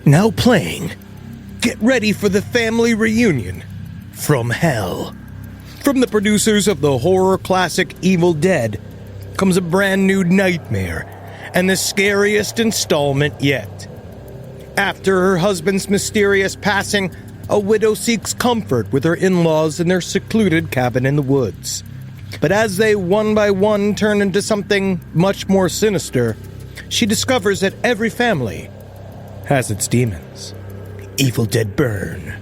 Now playing, get ready for the family reunion from hell. From the producers of the horror classic Evil Dead comes a brand new nightmare and the scariest installment yet. After her husband's mysterious passing, a widow seeks comfort with her in-laws in their secluded cabin in the woods. But as they one by one turn into something much more sinister, she discovers that every family has its demons. Evil Dead Burn.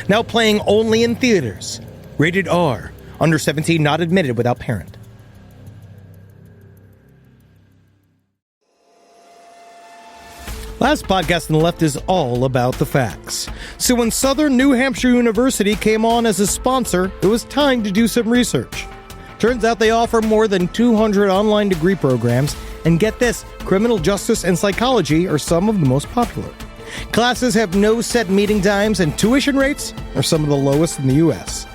Now playing only in theaters. Rated R. Under 17, not admitted without parent. Last podcast on the left is all about the facts. So when Southern New Hampshire University came on as a sponsor, it was time to do some research. Turns out they offer more than 200 online degree programs, and get this, criminal justice and psychology are some of the most popular. Classes have no set meeting times, and tuition rates are some of the lowest in the U.S.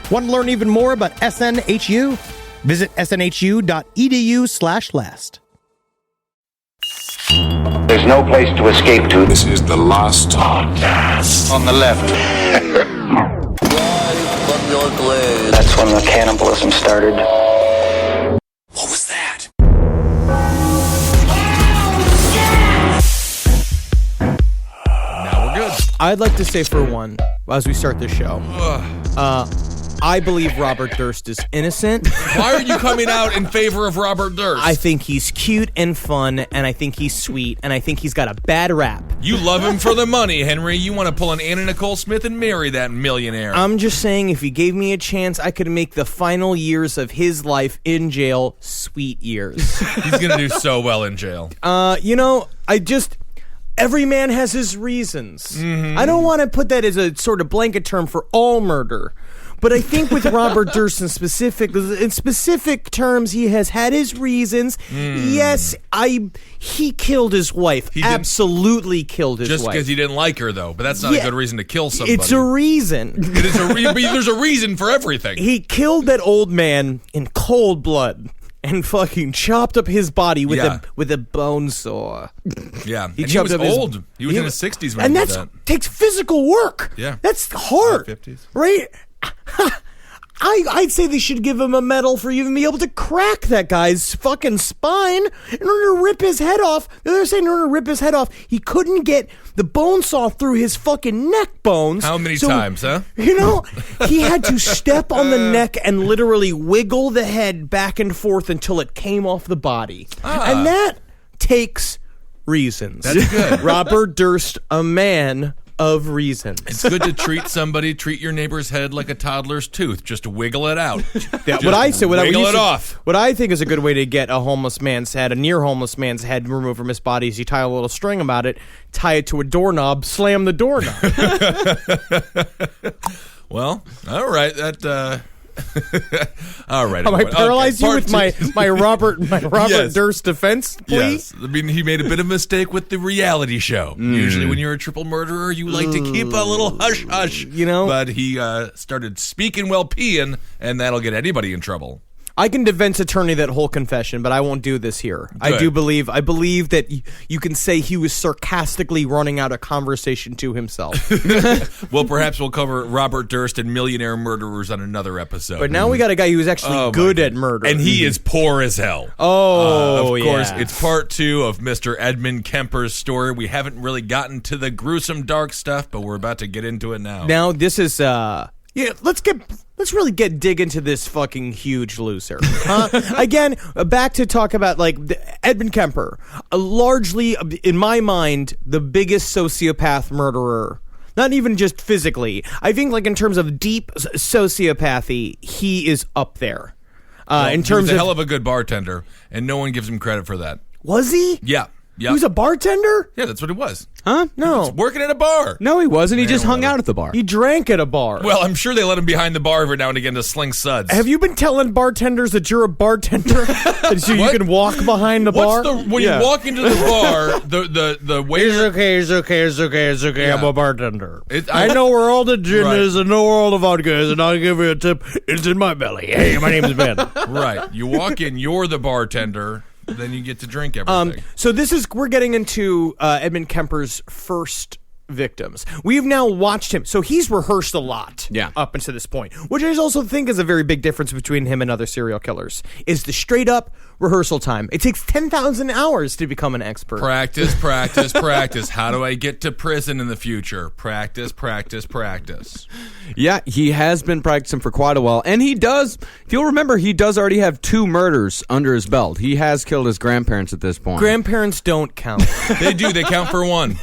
Want to learn even more about SNHU? Visit snhu.edu/last. There's no place to escape to. This is the last podcast. On the left. From your grave. That's when the cannibalism started. What was that? Now we're good. I'd like to say for one, as we start this show, I believe Robert Durst is innocent. Why are you coming out in favor of Robert Durst? I think he's cute and fun, and I think he's sweet, and I think he's got a bad rap. You love him for the money, Henry. You want to pull an Anna Nicole Smith and marry that millionaire. I'm just saying, if he gave me a chance, I could make the final years of his life in jail sweet years. He's going to do so well in jail. Every man has his reasons. Mm-hmm. I don't want to put that as a sort of blanket term for all murder. But I think with Robert Durst in specific terms, he has had his reasons. Yes, he killed his wife. Absolutely killed his wife. Just because he didn't like her, though. But that's not a good reason to kill somebody. It's a reason. It is but there's a reason for everything. He killed that old man in cold blood and fucking chopped up his body with a bone saw. Yeah, he was old. He was in his 60s when he did that. And that takes physical work. Yeah. That's hard. 50s. Right? I'd say they should give him a medal for even being able to crack that guy's fucking spine in order to rip his head off. They're saying in order to rip his head off, he couldn't get the bone saw through his fucking neck bones. How many times, huh? You know, he had to step on the neck and literally wiggle the head back and forth until it came off the body. And that takes reasons. That's good. Robert Durst, a man of reason. It's good to treat your neighbor's head like a toddler's tooth. Just wiggle it out. What I think is a good way to get a near homeless man's head removed from his body is you tie a little string about it, tie it to a doorknob, slam the doorknob. Well, all right. All right. Am I paralyzed you with my Robert Durst defense plea? Yes. I mean, he made a bit of a mistake with the reality show. Usually when you're a triple murderer, you like to keep a little hush-hush. You know? But he started speaking while peeing, and that'll get anybody in trouble. I can defense attorney that whole confession, but I won't do this here. Good. I believe that you can say he was sarcastically running out a conversation to himself. Well, perhaps we'll cover Robert Durst and millionaire murderers on another episode. But now we got a guy who's actually good at murder. And he is poor as hell. Of course, it's part 2 of Mr. Ed Kemper's story. We haven't really gotten to the gruesome, dark stuff, but we're about to get into it now. Now, this is... Let's really dig into this fucking huge loser. Again, back to talk about Ed Kemper, largely in my mind the biggest sociopath murderer. Not even just physically. I think in terms of deep sociopathy, he is up there. He was a hell of a good bartender, and no one gives him credit for that. Was he? Yeah. Yep. He was a bartender? Yeah, that's what it was. Huh? No. He was working at a bar. No, he wasn't. He just hung out at the bar. He drank at a bar. Well, I'm sure they let him behind the bar every now and again to sling suds. Have you been telling bartenders that you're a bartender? So you can walk behind the bar? When you walk into the bar, the waiter... It's okay. Yeah. I'm a bartender. I know where all the gin is and know where all the vodka is, and I'll give you a tip. It's in my belly. Hey, my name is Ben. Right. You walk in, you're the bartender... Then you get to drink everything. So we're getting into Ed Kemper's first victims. We've now watched him. So he's rehearsed a lot up until this point, which I also think is a very big difference between him and other serial killers, is the straight up rehearsal time. It takes 10,000 hours to become an expert. Practice, practice, practice. How do I get to prison in the future? Practice, practice, practice. Yeah, he has been practicing for quite a while. And he does, if you'll remember, he does already have 2 murders under his belt. He has killed his grandparents at this point. Grandparents don't count. They do. They count for 1.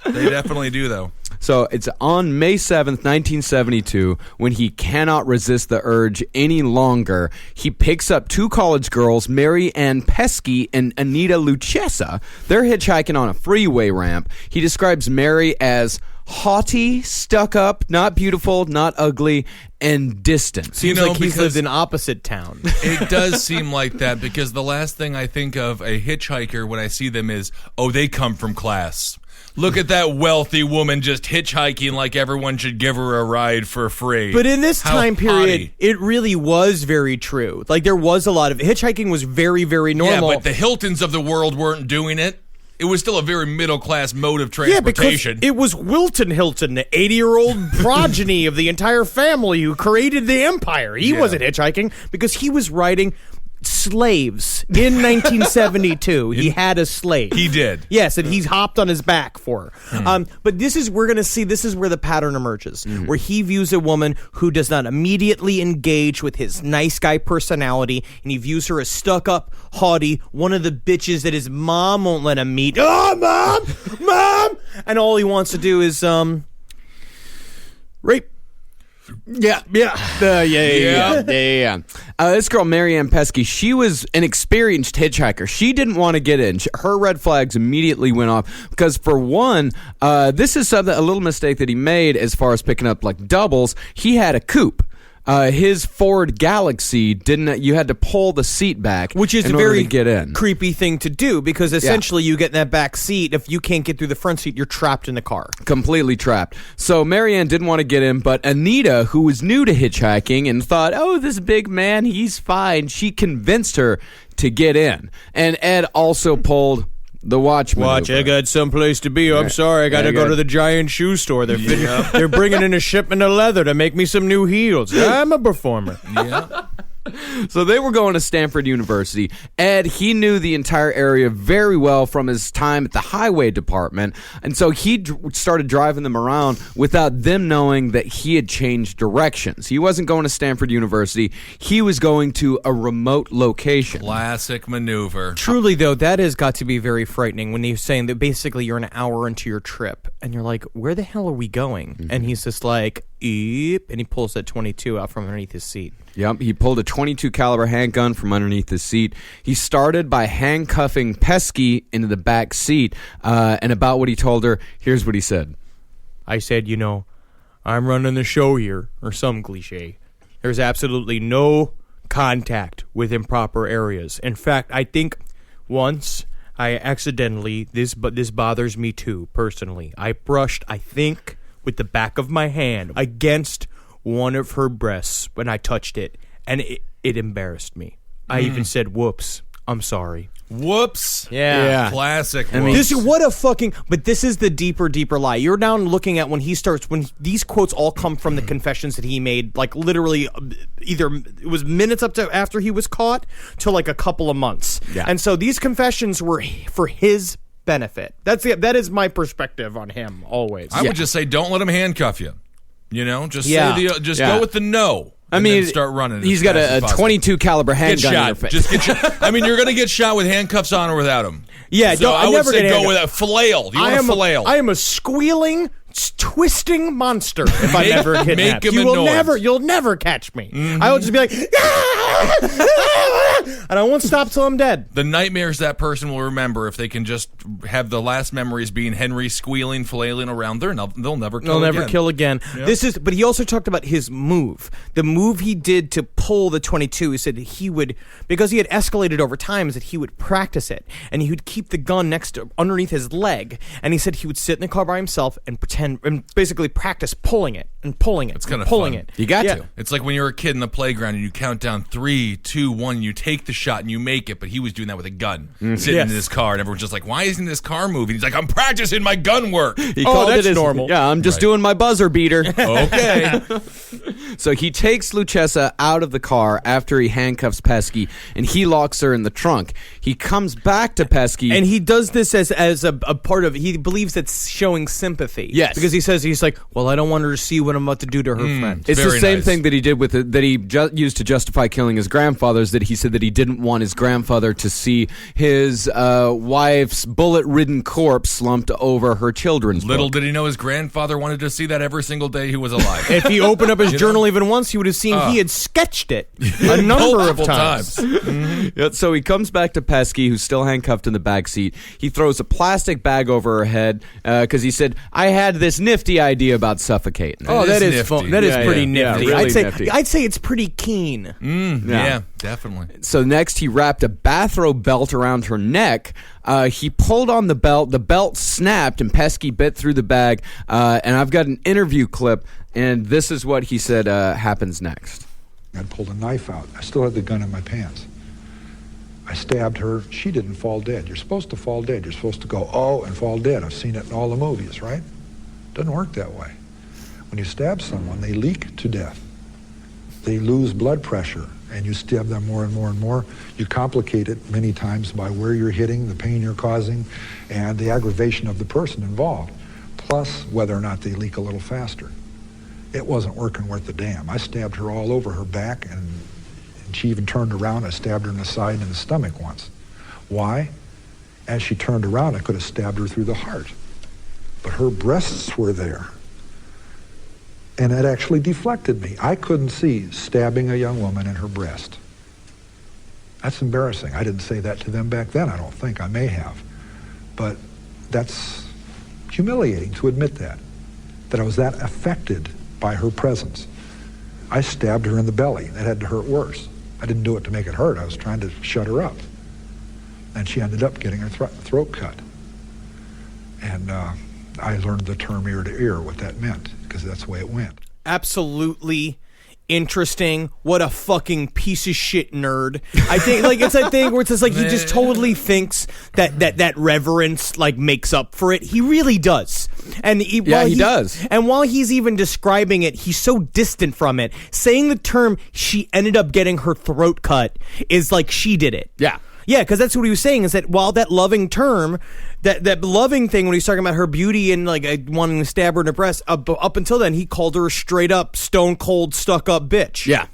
They definitely do, though. So it's on May 7th, 1972, when he cannot resist the urge any longer. He picks up 2 college girls, Mary Ann Pesky and Anita Lucchesa. They're hitchhiking on a freeway ramp. He describes Mary as haughty, stuck up, not beautiful, not ugly, and distant. Seems like he's lived in opposite town. It does seem like that, because the last thing I think of a hitchhiker when I see them is, oh, they come from class. Look at that wealthy woman just hitchhiking like everyone should give her a ride for free. But in this time period, it really was very true. Like, there was a lot of hitchhiking was very, very normal. Yeah, but the Hiltons of the world weren't doing it. It was still a very middle-class mode of transportation. Yeah, because it was Wilton Hilton, the 80-year-old progeny of the entire family who created the empire. He wasn't hitchhiking because he was riding slaves in 1972. He had a slave. He did. Yes, and he's hopped on his back for her. But this is where the pattern emerges, where he views a woman who does not immediately engage with his nice guy personality, and he views her as stuck up, haughty, one of the bitches that his mom won't let him meet. Oh, mom! And all he wants to do is rape. Yeah. This girl, Marianne Pesky, she was an experienced hitchhiker. She didn't want to get in. Her red flags immediately went off because, for one, this is a little mistake that he made as far as picking up like doubles. He had a coupe. His Ford Galaxy didn't. You had to pull the seat back, which is in a order very to get in. Creepy thing to do, because essentially you get in that back seat. If you can't get through the front seat, you're trapped in the car, completely trapped. So Marianne didn't want to get in, but Anita, who was new to hitchhiking and thought, "Oh, this big man, he's fine," she convinced her to get in. And Ed also pulled the watch maneuver. I got someplace to be. I'm sorry, I got to go to the giant shoe store. They're bringing in a shipment of leather to make me some new heels. I'm a performer. Yeah. So they were going to Stanford University. Ed, he knew the entire area very well from his time at the highway department, and so he started driving them around without them knowing that he had changed directions. He wasn't going to Stanford University. He was going to a remote location. Classic maneuver. Truly, though, that has got to be very frightening when he's saying that basically you're an hour into your trip, and you're like, where the hell are we going? Mm-hmm. And he's just like, eep, and he pulls that 22 out from underneath his seat. Yep, he pulled a .22 caliber handgun from underneath his seat. He started by handcuffing Pesky into the back seat, and about what he told her, here's what he said. I said, I'm running the show here, or some cliche. There's absolutely no contact with improper areas. In fact, I think once I accidentally, this bothers me too, personally, I brushed, I think, with the back of my hand against one of her breasts when I touched it, and it embarrassed me. I even said, whoops, I'm sorry. Whoops. Yeah. Classic. I mean, this is the deeper lie. You're now looking at when these quotes all come from the confessions that he made, like literally either it was minutes up to after he was caught to like a couple of months. Yeah. And so these confessions were for his benefit. That is my perspective on him always. I would just say, don't let him handcuff you. Go with the no. I mean, start running. He's got a .22 caliber handgun in your face. Just get shot. I mean, you're going to get shot with handcuffs on or without them. Yeah, so I would say go with a flail. You want a flail? I am a squealing, twisting monster if I'm ever kidnapped. You'll never catch me. Mm-hmm. I will just be like, and I won't stop till I'm dead. The nightmares that person will remember, if they can just have the last memories being Henry squealing, flailing around, they'll never kill again. Never kill again. Yep. But he also talked about his move. The move he did to pull the 22. He said he would, because he had escalated over time, is that he would practice it, and he would keep the gun underneath his leg, and he said he would sit in the car by himself and pretend and basically practice pulling it and pulling it. It's kind of pulling fun. it. You got to. It's like when you're a kid in the playground and you count down 3, 2, 1, you take the shot and you make it, but he was doing that with a gun, sitting in his car, and everyone's just like, why isn't this car moving? He's like, I'm practicing my gun work. He called that's it his, normal. Yeah, I'm just doing my buzzer beater. Okay. So he takes Luchessa out of the car after he handcuffs Pesky, and he locks her in the trunk. He comes back to Pesky. And he does this as a part of, he believes it's showing sympathy. Yes. Because he says, he's like, well, I don't want her to see what I'm about to do to her friend. It's Very the same nice. thing that he did with it, that he used to justify killing his grandfather, is that he said that he didn't want his grandfather to see his wife's bullet-ridden corpse slumped over her children's Little book. did he know his grandfather wanted to see that every single day he was alive. If he opened up his journal even once, he would have seen he had sketched it a number of Multiple times. Yeah, so he comes back to Pesky, who's still handcuffed in the back seat. He throws a plastic bag over her head because he said, I had this nifty idea about suffocating her. Oh, that is nifty. fun. That is Yeah, pretty yeah, nifty. yeah, really nifty. I'd say it's pretty keen. Yeah, definitely. So next he wrapped a bathrobe belt around her neck. He pulled on the belt snapped, and Pesky bit through the bag. And I've got an interview clip, and this is what he said happens next. I pulled a knife out. I still had the gun in my pants. I stabbed her. She didn't fall dead. You're supposed to fall dead. You're supposed to go, oh, and fall dead. I've seen it in all the movies, right? Doesn't work that way. When you stab someone, they leak to death. They lose blood pressure, and you stab them more and more and more. You complicate it many times by where you're hitting, the pain you're causing, and the aggravation of the person involved, plus whether or not they leak a little faster. It wasn't working worth the damn. I stabbed her all over her back, and she even turned around. I stabbed her in the side and the stomach once. Why? As she turned around, I could have stabbed her through the heart. But her breasts were there. And it actually deflected me. I couldn't see stabbing a young woman in her breast. That's embarrassing. I didn't say that to them back then, I don't think. I may have. But that's humiliating to admit that I was that affected by her presence. I stabbed her in the belly. That had to hurt worse. I didn't do it to make it hurt. I was trying to shut her up. And she ended up getting her throat cut. And I learned the term ear to ear, what that meant, because that's the way it went. Absolutely interesting. What a fucking piece of shit nerd. I think like it's a thing where it's just like he just totally thinks that reverence like makes up for it. He really does. And he does. And while he's even describing it, he's so distant from it. Saying the term she ended up getting her throat cut is like she did it. Yeah. Yeah, because that's what he was saying, is that while that loving term, that loving thing when he's talking about her beauty and like wanting to stab her in the breast, up until then, he called her a straight up, stone cold, stuck up bitch. Yeah.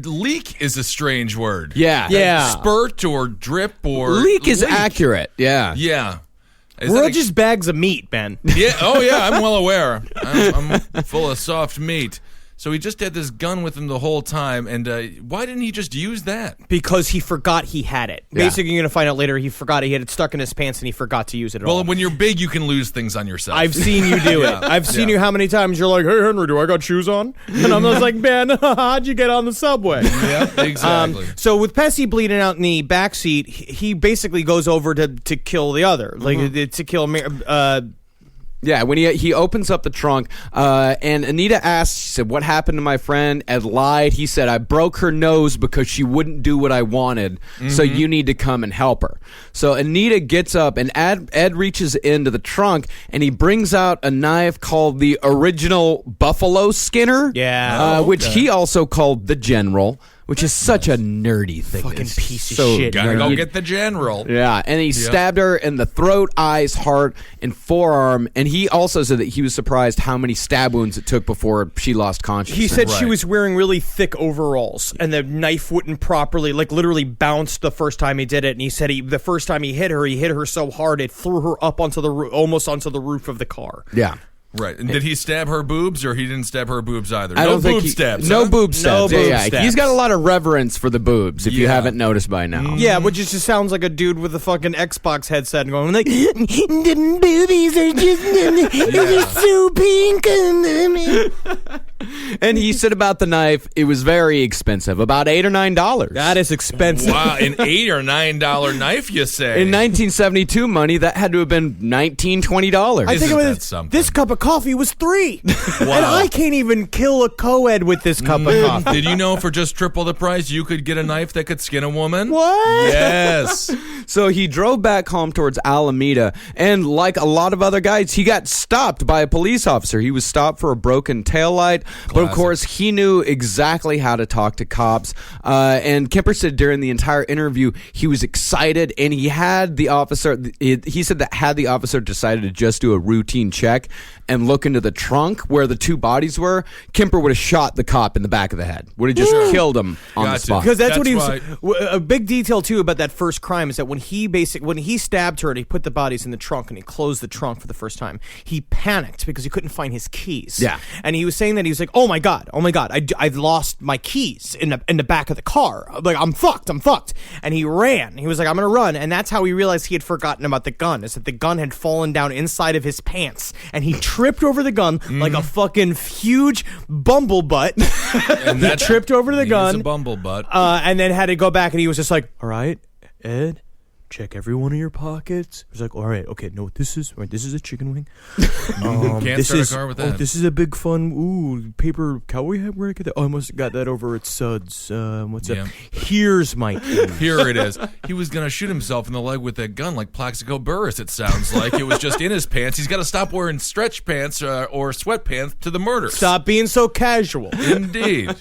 Leak is a strange word. Yeah. Yeah. Spurt or drip or... Leak is accurate. Yeah. Yeah. Is We're that just bags of meat, Ben. Yeah. Oh, yeah. I'm well aware. I'm full of soft meat. So he just had this gun with him the whole time, and why didn't he just use that? Because he forgot he had it. Yeah. Basically, you're going to find out later he forgot he had it stuck in his pants and he forgot to use it at all. Well, when you're big, you can lose things on yourself. I've seen you do it. I've seen you how many times you're like, hey, Henry, do I got shoes on? And I'm just like, Ben, how'd you get on the subway? Yeah, exactly. So with Pesky bleeding out in the backseat, he basically goes over to kill the other. Like, to kill Yeah, when he opens up the trunk, and Anita asks, she said, what happened to my friend? Ed lied. He said, I broke her nose because she wouldn't do what I wanted, so you need to come and help her. So Anita gets up, and Ed reaches into the trunk, and he brings out a knife called the original buffalo skinner, Yeah. which he also called the General, which is such a nerdy thing. Fucking It's piece of so shit. Gotta nerdy. go get the general. Yeah, and he stabbed her in the throat, eyes, heart, and forearm. And he also said that he was surprised how many stab wounds it took before she lost consciousness. He said she Right. was wearing really thick overalls, and the knife wouldn't properly, like literally bounced the first time he did it. And he said the first time he hit her so hard it threw her up onto almost onto the roof of the car. Yeah. Right. And did he stab her boobs, or he didn't stab her boobs either? I No don't think boob stabs. No huh? boob stabs. boob yeah. stabs. He's got a lot of reverence for the boobs, if you Yeah. haven't noticed by now. Yeah, which just sounds like a dude with a fucking Xbox headset and going like, the boobies are just, they're so pink. And he said about the knife, it was very expensive, about $8 or $9. That is expensive. Wow, an $8 or $9 knife, you say? In 1972 money, that had to have been $19, $20. I think Isn't it that was something? this cup of coffee was $3, Wow. and I can't even kill a co-ed with this cup of coffee. Did you know for just triple the price, you could get a knife that could skin a woman? What? Yes. So he drove back home towards Alameda, and like a lot of other guys, he got stopped by a police officer. He was stopped for a broken taillight, but of course, he knew exactly how to talk to cops. And Kemper said during the entire interview, he was excited, and he had the officer, he said that had the officer decided to just do a routine check and look into the trunk where the two bodies were, Kemper would have shot the cop in the back of the head. Would have just killed him on the Gotcha. spot. Because that's what he That's was. A big detail too about that first crime is that when he stabbed her and he put the bodies in the trunk and he closed the trunk for the first time, he panicked because he couldn't find his keys. Yeah. And he was saying that he was like, oh my god, I've lost my keys in the back of the car. Like I'm fucked. And he ran. He was like, I'm gonna run. And that's how he realized he had forgotten about the gun. Is that the gun had fallen down inside of his pants and he tripped over the gun like a fucking huge bumblebutt. And He tripped over the gun. He's a bumblebutt. And then had to go back, and he was just like, all right, Ed, check every one of your pockets. He was like, all right, okay, know what this is? All right, this is a chicken wing. Can't This start is, a car with oh, that. this is a big fun, paper cowboy hat. Where I get that? Oh, I must have got that over at Suds. What's Yeah. up? Here's my key. Here it is. He was going to shoot himself in the leg with that gun like Plaxico Burress, it sounds like. It was just in his pants. He's got to stop wearing stretch pants or sweatpants to the murder. Stop being so casual. Indeed.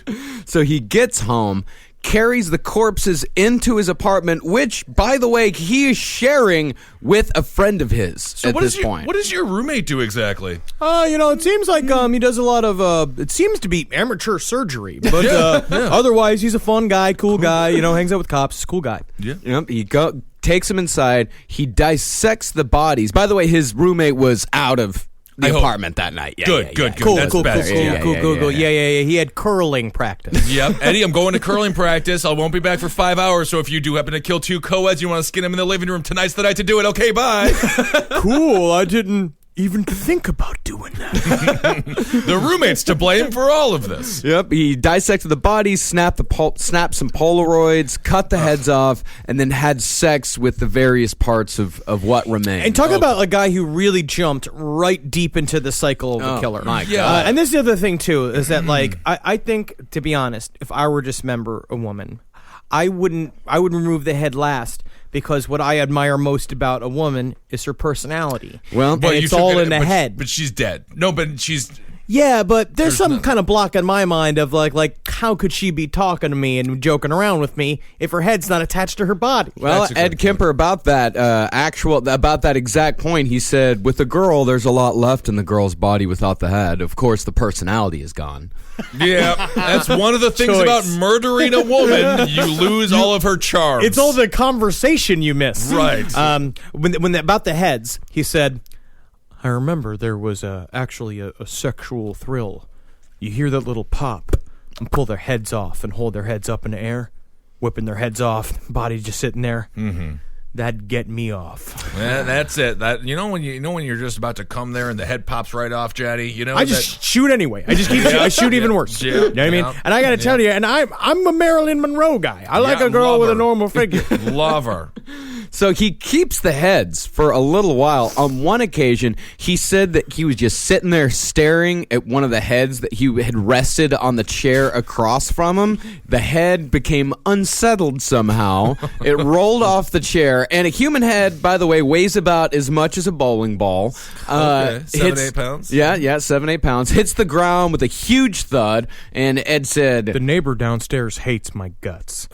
So he gets home, carries the corpses into his apartment, which, by the way, he is sharing with a friend of his at this point. What does your roommate do exactly? It seems like he does a lot of, it seems to be amateur surgery, but otherwise he's a fun guy, cool guy, hangs out with cops, cool guy. Yeah. Yep, he takes him inside. He dissects the bodies. By the way, his roommate was out of the apartment that night. Yeah, Good. Cool. That's better. Yeah. He had curling practice. Yep. Eddie, I'm going to curling practice. I won't be back for 5 hours, so if you do happen to kill two co-eds, you want to skin them in the living room, tonight's the night to do it. Okay, bye. Cool. I didn't even think about doing that. The roommate's to blame for all of this. Yep, he dissected the bodies, snapped some Polaroids, cut the heads off, and then had sex with the various parts of what remained. And talk about a guy who really jumped right deep into the cycle of the killer. my God. And this is the other thing, too, is that, I think, to be honest, if I were to dismember a woman, I would remove the head last, because what I admire most about a woman is her personality. Well, and it's all in the head. But she's dead. No, but she's... Yeah, but there's some kind of block in my mind of like how could she be talking to me and joking around with me if her head's not attached to her body? Well, That's a good Ed Kemper, about that about that exact point, he said, with a girl, there's a lot left in the girl's body without the head. Of course, the personality is gone. Yeah, that's one of the things Choice. about murdering a woman. You lose all of her charms. It's all the conversation you miss. Right. About the heads, he said, I remember there was actually a sexual thrill. You hear that little pop and pull their heads off and hold their heads up in the air, whipping their heads off, body just sitting there. Mm-hmm. That'd get me off. Yeah, that's it. That when you're just about to come there and the head pops right off, Jaddy. I just shoot anyway. I just keep shooting. I shoot even worse. Yeah. You know what I mean? Yeah. And I got to tell you, and I'm a Marilyn Monroe guy. I like a girl love with a her. normal figure. Love her. So he keeps the heads for a little while. On one occasion, he said that he was just sitting there staring at one of the heads that he had rested on the chair across from him. The head became unsettled somehow. It rolled off the chair, and a human head, by the way, weighs about as much as a bowling ball. Okay, 7-8 pounds? Yeah, 7-8 pounds. Hits the ground with a huge thud, and Ed said, The neighbor downstairs hates my guts.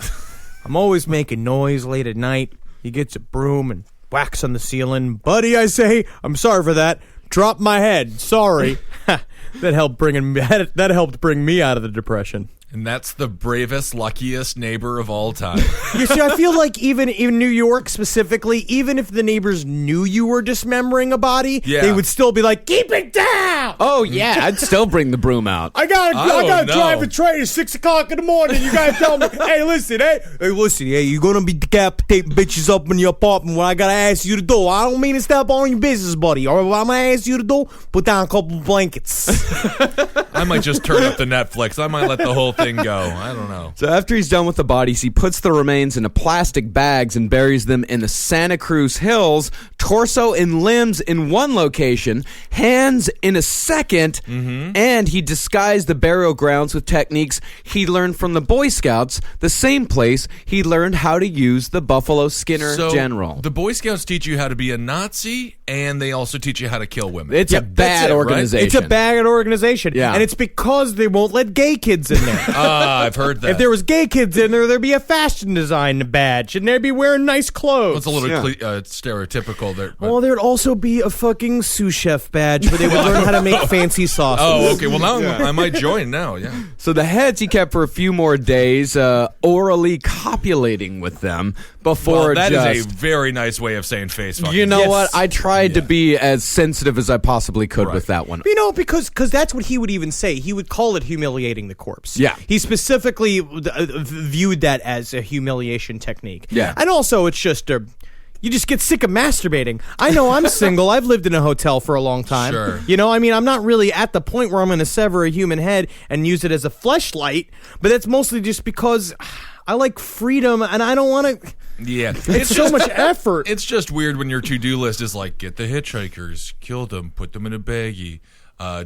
I'm always making noise late at night. He gets a broom and whacks on the ceiling. Buddy, I say, I'm sorry for that. Drop my head. Sorry. That helped bring me out of the depression. And that's the bravest, luckiest neighbor of all time. You see, I feel like even in New York specifically, even if the neighbors knew you were dismembering a body, they would still be like, keep it down! oh, yeah, I'd still bring the broom out. I gotta no. drive a train at 6 o'clock in the morning. You gotta tell me, hey, listen, you're gonna be decapitating bitches up in your apartment when I gotta ask you to do. I don't mean to step on your business, buddy. Or what I'm gonna ask you to do, put down a couple blankets. I might just turn up the Netflix. I might let the whole thing go. I don't know. So after he's done with the bodies, he puts the remains into plastic bags and buries them in the Santa Cruz Hills, torso and limbs in one location, hands in a second, and he disguised the burial grounds with techniques he learned from the Boy Scouts, the same place he learned how to use the Buffalo Skinner General. The Boy Scouts teach you how to be a Nazi, and they also teach you how to kill women. It's a bad organization. It's a bad organization. Yeah. And it's because they won't let gay kids in there. I've heard that. If there was gay kids in there, there'd be a fashion design badge, and they'd be wearing nice clothes. It's a little stereotypical there. Well, there'd also be a fucking sous chef badge where they would learn how to make fancy sauces. Oh, okay. Well, now I might join now, yeah. So the heads he kept for a few more days, orally copulating with them before that is a very nice way of saying face fucking. You know Yes. what? I tried to be as sensitive as I possibly could with that one. You know, because that's what he would even say. He would call it humiliating the corpse. Yeah. He specifically viewed that as a humiliation technique. Yeah. And also, it's just you just get sick of masturbating. I know I'm single. I've lived in a hotel for a long time. Sure. You know, I mean, I'm not really at the point where I'm going to sever a human head and use it as a fleshlight, but that's mostly just because I like freedom and I don't want to... Yeah. It's so much effort. It's just weird when your to-do list is like, get the hitchhikers, kill them, put them in a baggie,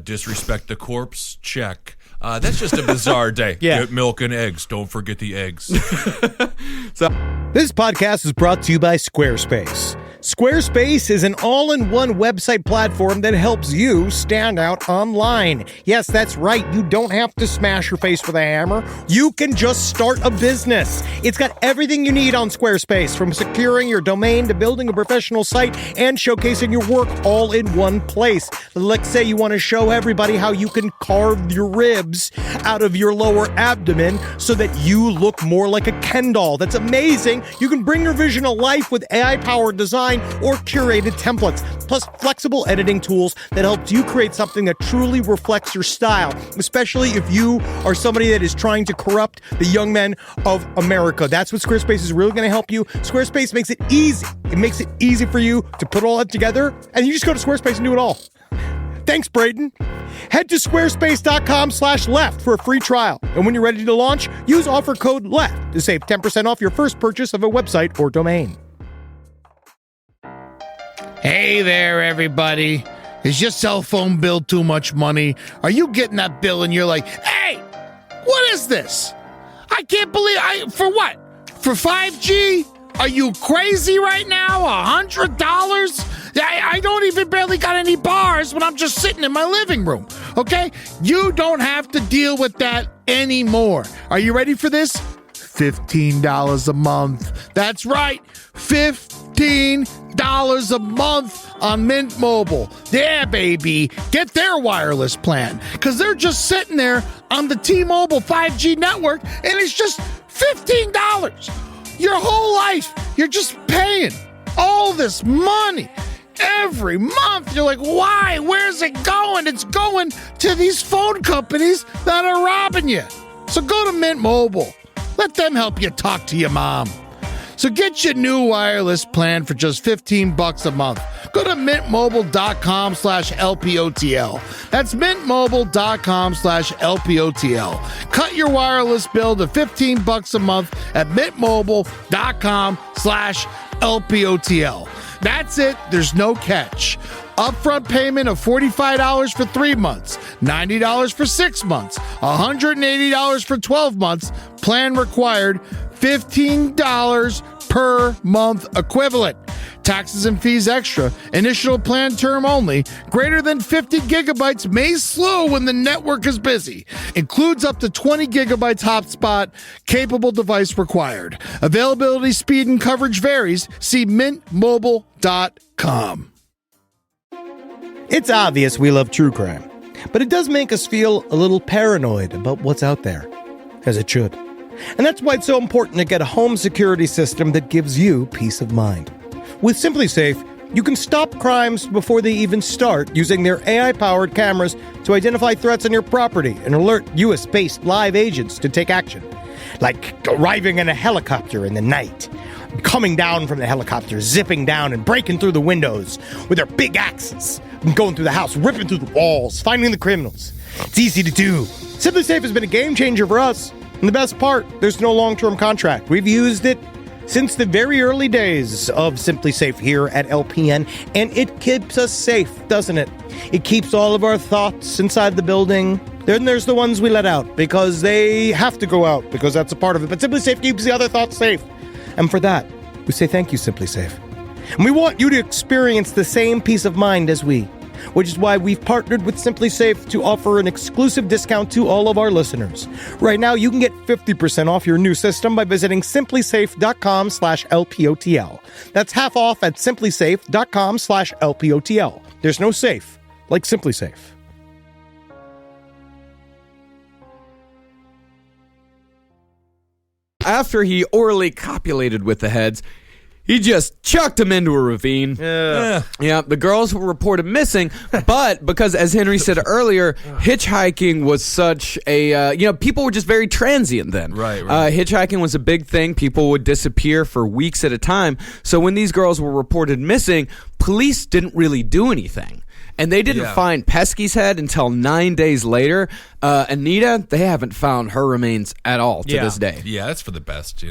disrespect the corpse, check. That's just a bizarre day. Yeah. Get milk and eggs. Don't forget the eggs. This podcast is brought to you by Squarespace. Squarespace is an all-in-one website platform that helps you stand out online. Yes, that's right. You don't have to smash your face with a hammer. You can just start a business. It's got everything you need on Squarespace, from securing your domain to building a professional site and showcasing your work all in one place. Let's say you want to show everybody how you can carve your ribs out of your lower abdomen so that you look more like a Ken doll. That's amazing. You can bring your vision to life with AI-powered design or curated templates, plus flexible editing tools that helps you create something that truly reflects your style, especially if you are somebody that is trying to corrupt the young men of America. That's what Squarespace is really going to help you. Squarespace makes it easy. It makes it easy for you to put all that together, and you just go to Squarespace and do it all. Thanks, Braden. Head to squarespace.com/left for a free trial. And when you're ready to launch, use offer code LEFT to save 10% off your first purchase of a website or domain. Hey there, everybody. Is your cell phone bill too much money? Are you getting that bill and you're like, hey, what is this? I can't believe for what? For 5G? Are you crazy right now? $100? I don't even barely got any bars when I'm just sitting in my living room. Okay? You don't have to deal with that anymore. Are you ready for this? $15 a month. That's right. $15 a month on Mint Mobile. Yeah, baby. Get their wireless plan. Because they're just sitting there on the T-Mobile 5G network, and it's just $15. Your whole life, you're just paying all this money every month. You're like, why? Where's it going? It's going to these phone companies that are robbing you. So go to Mint Mobile. Let them help you talk to your mom. So get your new wireless plan for just $15 a month. Go to mintmobile.com/LPOTL. That's mintmobile.com/LPOTL. Cut your wireless bill to $15 a month at mintmobile.com/LPOTL. That's it. There's no catch. Upfront payment of $45 for 3 months, $90 for 6 months, $180 for 12 months. Plan required, $15 per month equivalent. Taxes and fees extra. Initial plan term only. Greater than 50 gigabytes may slow when the network is busy. Includes up to 20 gigabytes hotspot. Capable device required. Availability, speed, and coverage varies. See mintmobile.com. It's obvious we love true crime, but it does make us feel a little paranoid about what's out there, as it should. And that's why it's so important to get a home security system that gives you peace of mind. With Simply Safe, you can stop crimes before they even start using their AI-powered cameras to identify threats on your property and alert US-based live agents to take action, like arriving in a helicopter in the night. coming down from the helicopter, zipping down and breaking through the windows with their big axes, and going through the house, ripping through the walls, finding the criminals. It's easy to do. Simply Safe has been a game changer for us. And the best part, there's no long-term contract. We've used it since the very early days of Simply Safe here at LPN, and it keeps us safe, doesn't it? It keeps all of our thoughts inside the building. Then there's the ones we let out because they have to go out because that's a part of it. But Simply Safe keeps the other thoughts safe. And for that, we say thank you, Simply Safe. And we want you to experience the same peace of mind as we, which is why we've partnered with Simply Safe to offer an exclusive discount to all of our listeners. Right now, you can get 50% off your new system by visiting simplysafe.com/LPOTL. That's half off at simplysafe.com/LPOTL. There's no safe like Simply Safe. After he orally copulated with the heads, he just chucked them into a ravine. Yeah, the girls were reported missing, but because, as Henry said earlier, hitchhiking was such a, people were just very transient then. Right. Hitchhiking was a big thing. People would disappear for weeks at a time. So when these girls were reported missing, police didn't really do anything. And they didn't find Pesky's head until 9 days later. Anita, they haven't found her remains at all to this day. Yeah, that's for the best,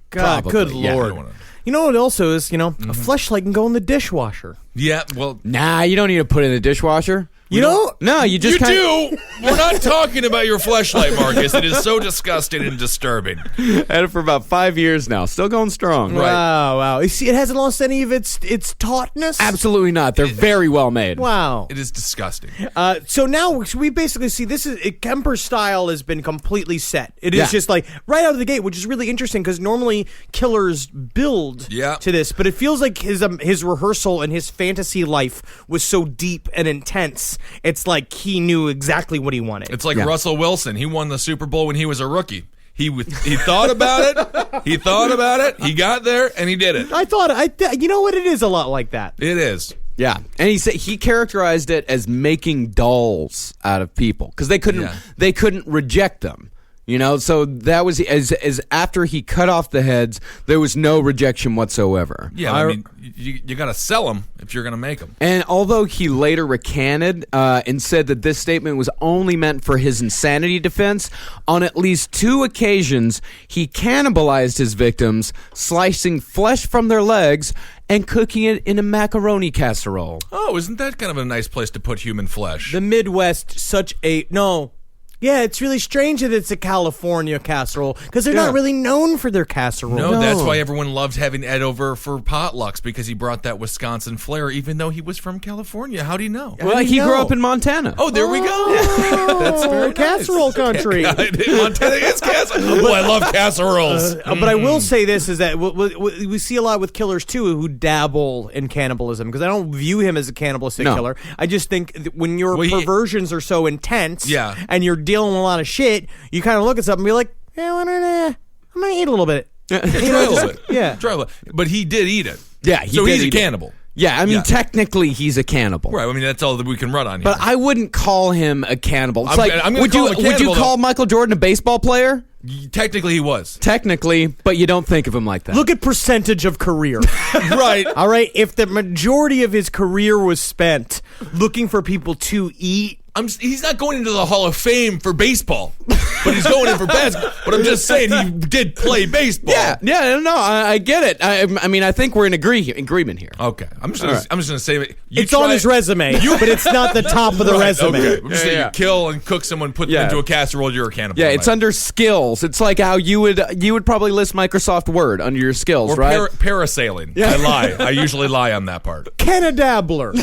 God, Probably, good yeah. Lord. You know what also is, a fleshlight can go in the dishwasher. Yeah, well... Nah, you don't need to put it in the dishwasher. No, you just do. We're not talking about your fleshlight, Marcus. It is so disgusting and disturbing. Had it for about 5 years now. Still going strong. Right. Wow. You see, it hasn't lost any of its tautness? Absolutely not. They're very well made. Wow. It is disgusting. So now we basically see Kemper's style has been completely set. It is just like right out of the gate, which is really interesting because normally killers build to this, but it feels like his rehearsal and his fantasy life was so deep and intense. It's like he knew exactly what he wanted. It's like Russell Wilson. He won the Super Bowl when he was a rookie. He thought about it. He thought about it. He got there and he did it. You know what? It is a lot like that. It is. Yeah, and he characterized it as making dolls out of people because they couldn't reject them. So that was as after he cut off the heads, there was no rejection whatsoever. Yeah, I mean, you got to sell them if you're going to make them. And although he later recanted and said that this statement was only meant for his insanity defense, on at least 2 occasions he cannibalized his victims, slicing flesh from their legs and cooking it in a macaroni casserole. Oh, isn't that kind of a nice place to put human flesh? The Midwest, Yeah, it's really strange that it's a California casserole because they're not really known for their casserole. No, that's why everyone loved having Ed over for potlucks because he brought that Wisconsin flair, even though he was from California. How do you know? Well, he grew up in Montana. Oh, there we go. That's very casserole country. Montana is casserole. Oh, I love casseroles. But I will say this is that we see a lot with killers too who dabble in cannibalism because I don't view him as a cannibalistic killer. I just think that when your perversions are so intense and you're dealing with a lot of shit, you kind of look at something and be like, I'm gonna eat a little bit. Try a little bit. Yeah. Try a little. But he did eat it. Yeah, he's a cannibal. Yeah, I mean, technically he's a cannibal. Right, I mean, that's all that we can run on here. But I wouldn't call him a cannibal. It's would you call Michael Jordan a baseball player? Technically, he was. Technically, but you don't think of him like that. Look at percentage of career. Right. All right, if the majority of his career was spent looking for people to eat, he's not going into the Hall of Fame for baseball, but he's going in for basketball. But I'm just saying he did play baseball. No, I get it. I mean, I think we're in agreement here. Okay, I'm just going to say it's on his resume, but it's not the top of the resume. Okay. I'm just saying you kill and cook someone, put them into a casserole, you're a cannibal. Yeah, it's under skills. It's like how you would probably list Microsoft Word under your skills, or right? Parasailing. Yeah. I lie. I usually lie on that part. Dabbler.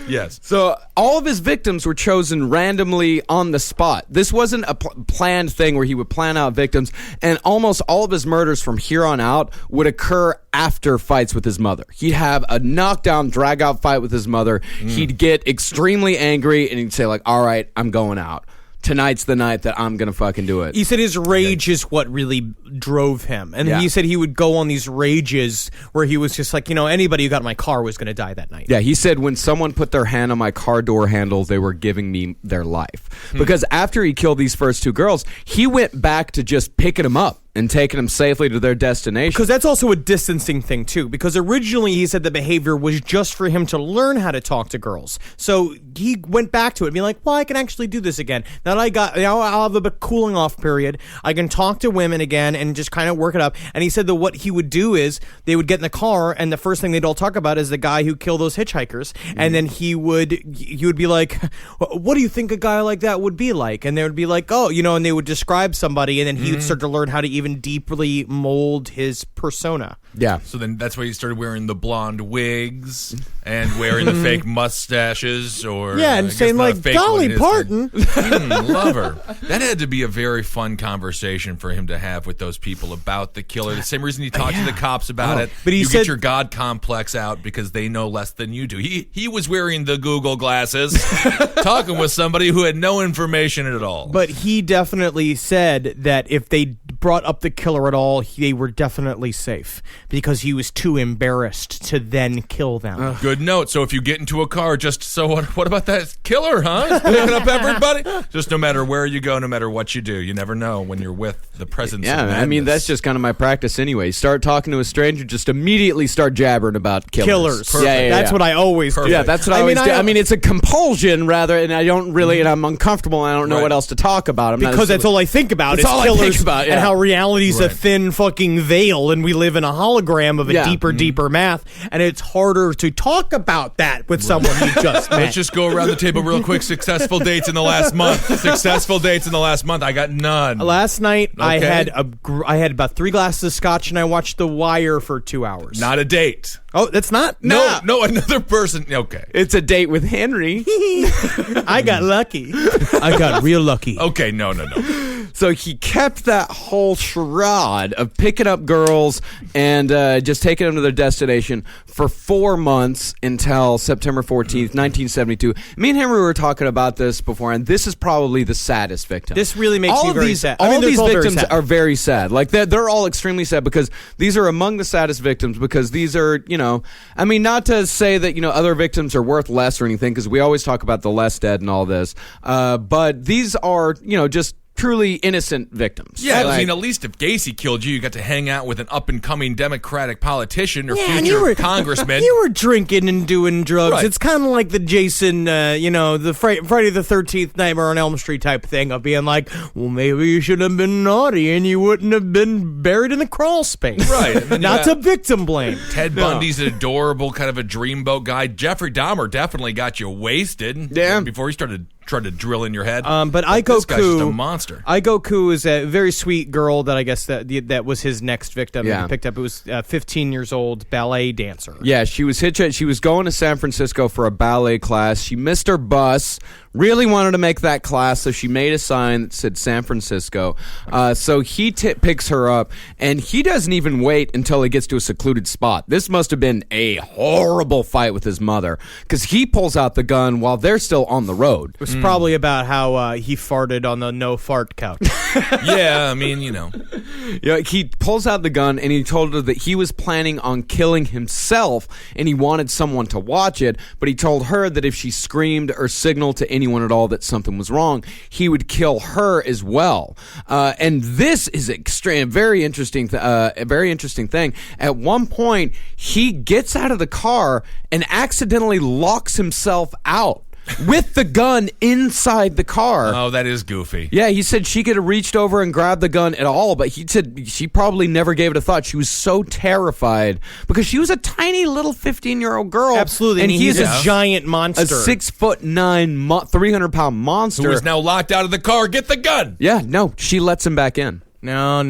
Yes. So all of his victims were chosen randomly on the spot. This wasn't a planned thing where he would plan out victims, and almost all of his murders from here on out would occur after fights with his mother. He'd have a knockdown, drag-out fight with his mother. He'd get extremely angry, and he'd say, like, all right, I'm going out. Tonight's the night that I'm going to fucking do it. He said his rage is what really drove him. And he said he would go on these rages where he was just like, anybody who got in my car was going to die that night. Yeah, he said when someone put their hand on my car door handle, they were giving me their life. Because after he killed these first 2 girls, he went back to just picking them up and taken them safely to their destination. Because that's also a distancing thing, too. Because originally he said the behavior was just for him to learn how to talk to girls. So he went back to it and be like, well, I can actually do this again. Now that I'll have a bit cooling off period. I can talk to women again and just kind of work it up. And he said that what he would do is they would get in the car and the first thing they'd all talk about is the guy who killed those hitchhikers. And then he would be like, what do you think a guy like that would be like? And they would be like, oh, and they would describe somebody and then he would start to learn how to even deeply mold his persona. Yeah. So then that's why he started wearing the blonde wigs and wearing the fake mustaches, or and saying like, "Golly Parton, lover." That had to be a very fun conversation for him to have with those people about the killer. The same reason you talk to the cops about it. But he you said, get your God complex out because they know less than you do. He was wearing the Google glasses, talking with somebody who had no information at all. But he definitely said that if they brought up the killer at all, they were definitely safe because he was too embarrassed to then kill them. Good note. So if you get into a car, what about that killer, huh? He's picking up everybody? Just no matter where you go, no matter what you do, you never know when you're with the presence of madness. I mean, that's just kind of my practice anyway. Start talking to a stranger, just immediately start jabbering about killers. That's what I always do. Yeah, that's what I always do. I mean, it's a compulsion, rather, and I don't really, and I'm uncomfortable, and I don't know what else to talk about. Because that's all I think about is killers and how reality's a thin fucking veil, and we live in a hologram of a deeper math, and it's harder to talk about that with someone you just met. Let's just go around the table real quick. Successful dates in the last month. Successful dates in the last month. I got none. Last night, I had about 3 glasses of scotch, and I watched The Wire for 2 hours. Not a date. Oh, that's not? No, another person. Okay. It's a date with Henry. I got lucky. I got real lucky. Okay, no. So he kept that whole charade of picking up girls and just taking them to their destination for 4 months until September 14th, 1972. Me and Henry were talking about this before, and this is probably the saddest victim. This really makes me very sad. All these victims are very sad. Like, they're all extremely sad because these are among the saddest victims because these are, I mean, not to say that, other victims are worth less or anything because we always talk about the less dead and all this, but these are, just truly innocent victims. Yeah, I mean, at least if Gacy killed you, you got to hang out with an up-and-coming Democratic politician or future congressman. You were drinking and doing drugs. Right. It's kind of like the Jason, the Friday the 13th Nightmare on Elm Street type thing of being like, well, maybe you should have been naughty and you wouldn't have been buried in the crawl space. Right. Not to victim blame. Ted Bundy's an adorable kind of a dreamboat guy. Jeffrey Dahmer definitely got you wasted before he started trying to drill in your head. But Aiko this guy's just a monster. Aiko Ku is a very sweet girl that I guess that was his next victim that he picked up. It was a 15 years old ballet dancer. Yeah, she was hitchhiking. She was going to San Francisco for a ballet class. She missed her bus. Really wanted to make that class, so she made a sign that said San Francisco. So he picks her up, and he doesn't even wait until he gets to a secluded spot. This must have been a horrible fight with his mother, because he pulls out the gun while they're still on the road. It was probably about how he farted on the no-fart couch. Yeah, I mean, he pulls out the gun, and he told her that he was planning on killing himself, and he wanted someone to watch it, but he told her that if she screamed or signaled to anyone at all that something was wrong, he would kill her as well. And this is a very interesting thing. At one point, he gets out of the car and accidentally locks himself out with the gun inside the car. Oh, that is goofy. Yeah, he said she could have reached over and grabbed the gun at all, but he said she probably never gave it a thought. She was so terrified because she was a tiny little 15-year-old girl. Absolutely, and he's a giant monster. A 6'9", 300-pound monster. Who is now locked out of the car. Get the gun! Yeah, no, she lets him back in. No.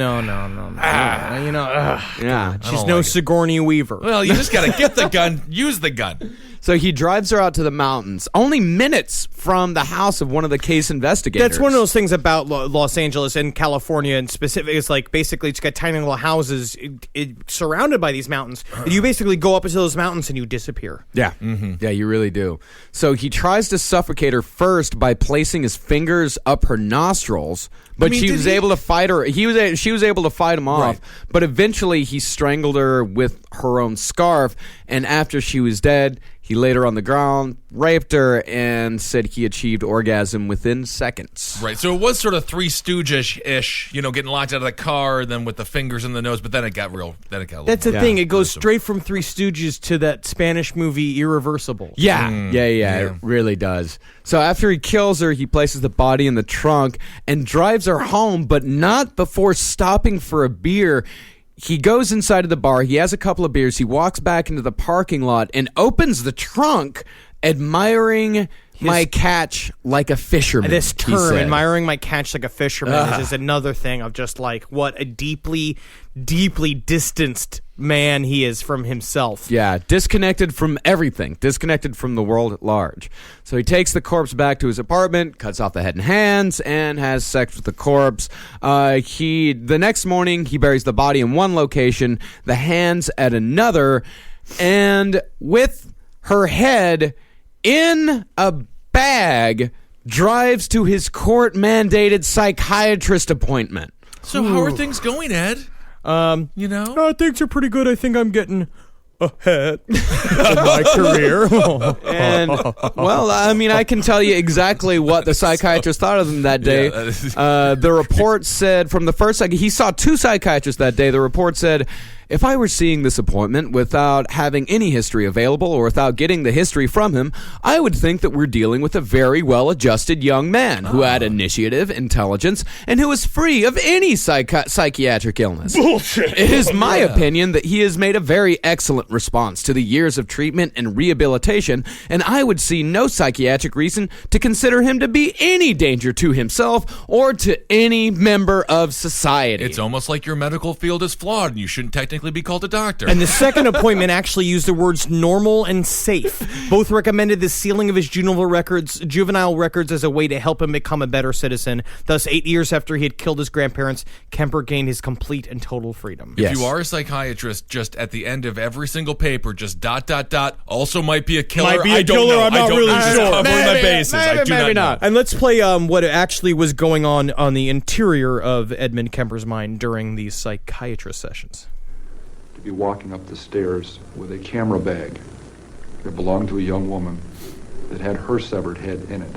Yeah. She's no Sigourney Weaver. Well, you just got to get the gun, use the gun. So he drives her out to the mountains, only minutes from the house of one of the case investigators. That's one of those things about Los Angeles and California in specific. It's like basically it's got tiny little houses surrounded by these mountains. And you basically go up into those mountains and you disappear. Yeah. Mm-hmm. Yeah, you really do. So he tries to suffocate her first by placing his fingers up her nostrils, but she was able to fight her. She was able to fight him off, right. But eventually he strangled her with her own scarf, and after she was dead, He laid her on the ground, raped her, and said he achieved orgasm within seconds. Right, so it was sort of Three Stooges-ish, getting locked out of the car, then with the fingers in the nose, but then it got real. Then it got a little That's the more thing. It goes gruesome. straight from Three Stooges to that Spanish movie Irreversible. Yeah, it really does. So after he kills her, he places the body in the trunk and drives her home, but not before stopping for a beer. He goes inside of the bar, he has a couple of beers, he walks back into the parking lot and opens the trunk, admiring my catch like a fisherman. This he term, said. admiring my catch like a fisherman, is just another thing of just like what a deeply, deeply distanced man he is from himself. Yeah, disconnected from everything, disconnected from the world at large. So he takes the corpse back to his apartment, cuts off the head and hands, and has sex with the corpse. The next morning, he buries the body in one location, the hands at another, and with her head in a bag, drives to his court-mandated psychiatrist appointment. So how are things going, Ed? Things are pretty good. I think I'm getting ahead in my career. And, well, I mean, I can tell you exactly what the psychiatrist thought of him that day. The report said from the first he saw 2 psychiatrists that day. The report said, if I were seeing this appointment without having any history available or without getting the history from him, I would think that we're dealing with a very well-adjusted young man who had initiative, intelligence, and who was free of any psychiatric illness. Bullshit! It is my opinion that he has made a very excellent response to the years of treatment and rehabilitation, and I would see no psychiatric reason to consider him to be any danger to himself or to any member of society. It's almost like your medical field is flawed and you shouldn't technically be called a doctor. And the second appointment actually used the words normal and safe. Both recommended the sealing of his juvenile records as a way to help him become a better citizen. Thus, 8 years after he had killed his grandparents, Kemper gained his complete and total freedom. If you are a psychiatrist, just at the end of every single paper, just ... also might be a killer. Might be a I don't killer, know. I'm not I don't really know. sure. Covering my bases. I do maybe not know. And let's play what actually was going on the interior of Edmund Kemper's mind during these psychiatrist sessions. To be walking up the stairs with a camera bag that belonged to a young woman that had her severed head in it.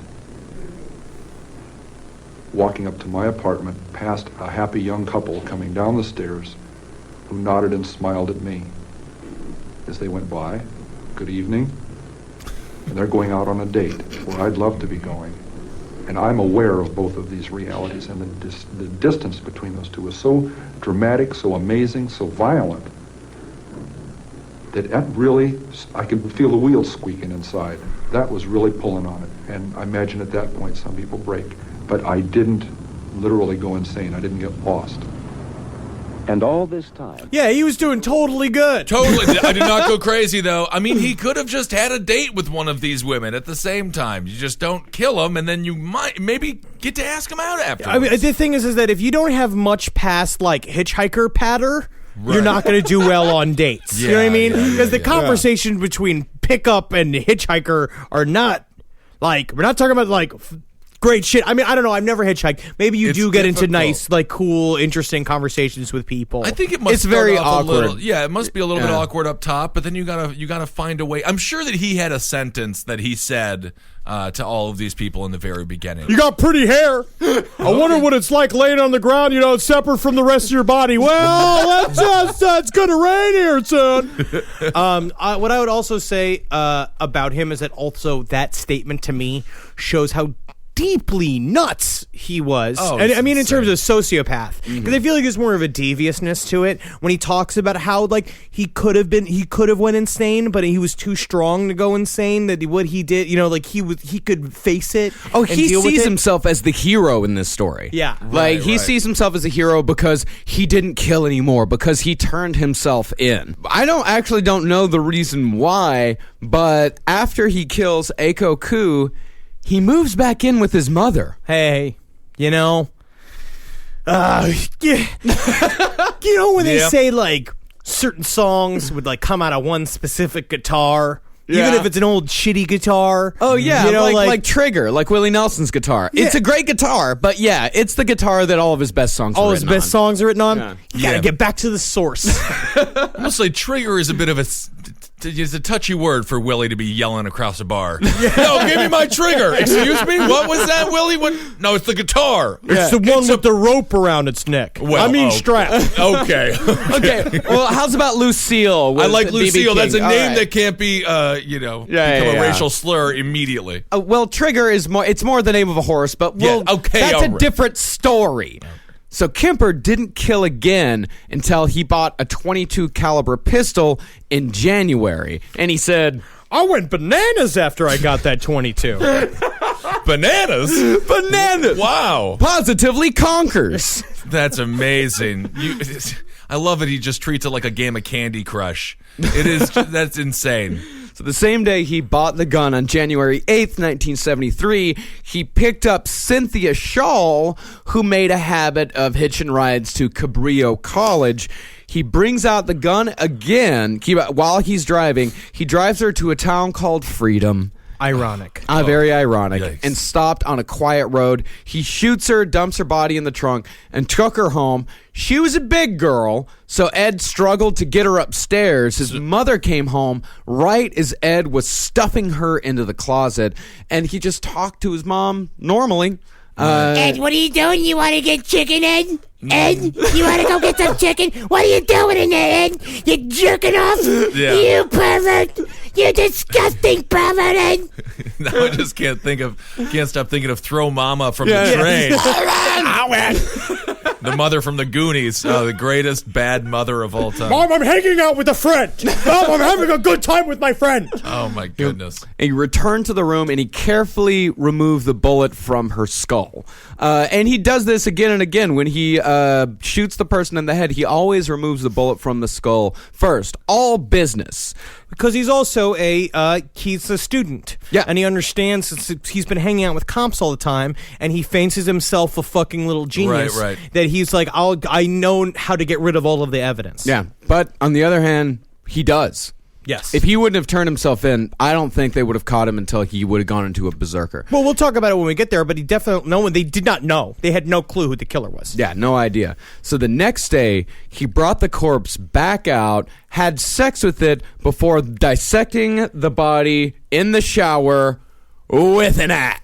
Walking up to my apartment past a happy young couple coming down the stairs who nodded and smiled at me as they went by. Good evening. And they're going out on a date where I'd love to be going. And I'm aware of both of these realities, and the distance between those two is so dramatic, so amazing, so violent, that really, I could feel the wheels squeaking inside. That was really pulling on it. And I imagine at that point some people break. But I didn't literally go insane. I didn't get lost. And all this time, Yeah, he was doing totally good. Totally. I did not go crazy, though. I mean, he could have just had a date with one of these women at the same time. You just don't kill him, and then you might maybe get to ask him out afterwards. I mean, the thing is that if you don't have much past like hitchhiker patter, you're not going to do well on dates. You know what I mean? Because the conversation between pickup and hitchhiker are not like, we're not talking about like great shit. I mean, I don't know. I've never hitchhiked. Maybe you It's do get into difficult. nice, like cool, interesting conversations with people. I think it must It's start very off awkward. A little, it must be a little bit awkward up top, but then you gotta find a way. I'm sure that he had a sentence that he said to all of these people in the very beginning. You got pretty hair. I wonder what it's like laying on the ground, separate from the rest of your body. Well, it's gonna rain here soon. What I would also say about him is that also that statement to me shows how deeply nuts he was. And I mean, in terms of sociopath, because I feel like there's more of a deviousness to it when he talks about how like he could have went insane, but he was too strong to go insane. That what he did, like he could face it. Oh, and he deal with sees it. himself as the hero in this story. Yeah. Like, he sees himself as a hero because he didn't kill anymore, because he turned himself in. I don't know the reason why, but after he kills Eiko Ku, he moves back in with his mother. Hey, when they say like certain songs would like come out of one specific guitar, even if it's an old shitty guitar. Oh yeah, like Trigger, like Willie Nelson's guitar. Yeah. It's a great guitar, but yeah, it's the guitar that all of his best songs all are his written best on. songs are written on. Yeah. You gotta get back to the source. Almost like Trigger is a bit of a It's a touchy word for Willie to be yelling across a bar. No, give me my trigger. Excuse me? What was that, Willie? What? No, it's the guitar. It's the one with the rope around its neck. Well, strap. Okay. Okay. Well, how's about Lucille? I like with B.B. Lucille. King? That's a All name right. that can't be, become a racial slur immediately. Well, Trigger is more. It's more the name of a horse, but that's a different story. So Kemper didn't kill again until he bought a .22 caliber pistol in January, and he said, I went bananas after I got that 22. Bananas? "Bananas! Wow. Positively conquers." That's amazing. I love it. He just treats it like a game of Candy Crush. That's insane. So the same day he bought the gun, on January 8th, 1973, he picked up Cynthia Shaw, who made a habit of hitching rides to Cabrillo College. He brings out the gun again while he's driving. He drives her to a town called Freedom. Ironic. Very ironic. Yikes. And stopped on a quiet road. He shoots her, dumps her body in the trunk, and took her home. She was a big girl, so Ed struggled to get her upstairs. His mother came home right as Ed was stuffing her into the closet, and he just talked to his mom normally. Ed, what are you doing? You want to get chicken, Ed? Ed, you want to go get some chicken? What are you doing in there, Ed? You jerking off? Yeah. You pervert! You disgusting pervert, Ed! Now I just can't stop thinking of Throw Mama from the train. The mother from the Goonies, the greatest bad mother of all time. Mom, I'm hanging out with a friend. Mom, I'm having a good time with my friend. Oh my goodness. He returned to the room and he carefully removed the bullet from her skull. And he does this again and again. When he shoots the person in the head, he always removes the bullet from the skull first. All business. Because he's also he's a student. Yeah. And he understands, he's been hanging out with cops all the time, and he fancies himself a fucking little genius. Right. That he's like, I know how to get rid of all of the evidence. Yeah. But on the other hand, he does. Yes. If he wouldn't have turned himself in, I don't think they would have caught him until he would have gone into a berserker. Well, we'll talk about it when we get there, but they did not know. They had no clue who the killer was. Yeah, no idea. So the next day, he brought the corpse back out, had sex with it before dissecting the body in the shower with an axe.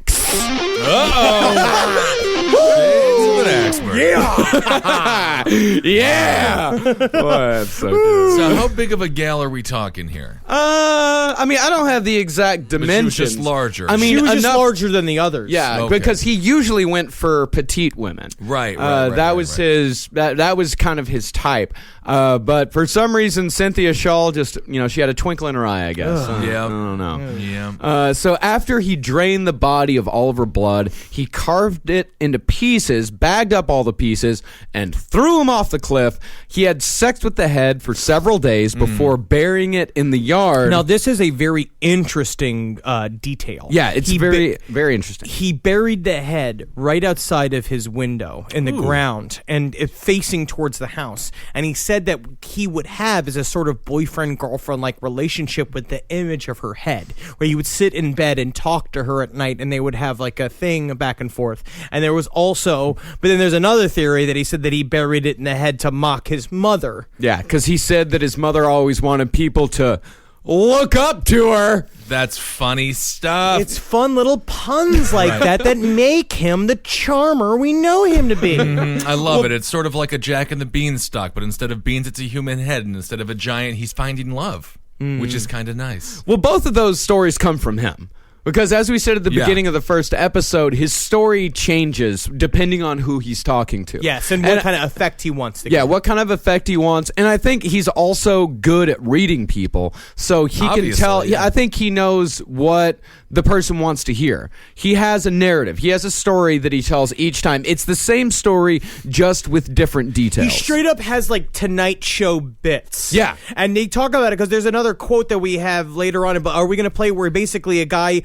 Yeah. Boy, that's so good. So how big of a gal are we talking here? I mean, I don't have the exact But dimensions. she was just larger. I mean, She was just enough- larger than the others. Yeah, Okay. because he usually went for petite women. Right. That was his. That was kind of his type. But for some reason, Cynthia Shaw just, she had a twinkle in her eye, I guess. Yeah. I don't know. Yeah. So after he drained the body of all of her blood, he carved it into pieces, bagged up all the pieces, and threw him off the cliff. He had sex with the head for several days before burying it in the yard. Now, this is a very interesting detail. Yeah, it's very interesting. He buried the head right outside of his window in the ground and facing towards the house. And he said that he would have as a sort of boyfriend-girlfriend like relationship with the image of her head, where he would sit in bed and talk to her at night, and they would have like a thing back and forth. And there was also, but then there's another theory that he said that he buried it in the head to mock his mother. Yeah, because he said that his mother always wanted people to look up to her. That's funny stuff. It's fun little puns like that make him the charmer we know him to be. I love it. It's sort of like a Jack and the Beanstalk, but instead of beans, it's a human head, and instead of a giant, he's finding love, which is kind of nice. Well, both of those stories come from him. Because as we said at the beginning of the first episode, his story changes depending on who he's talking to. Yes, and what kind of effect he wants to Yeah, get. what kind of effect he wants. And I think he's also good at reading people. So he Obviously, can tell. yeah. I think he knows what the person wants to hear. He has a narrative. He has a story that he tells each time. It's the same story, just with different details. He straight up has like Tonight Show bits. Yeah. And they talk about it because there's another quote that we have later on. But are we going to play where basically a guy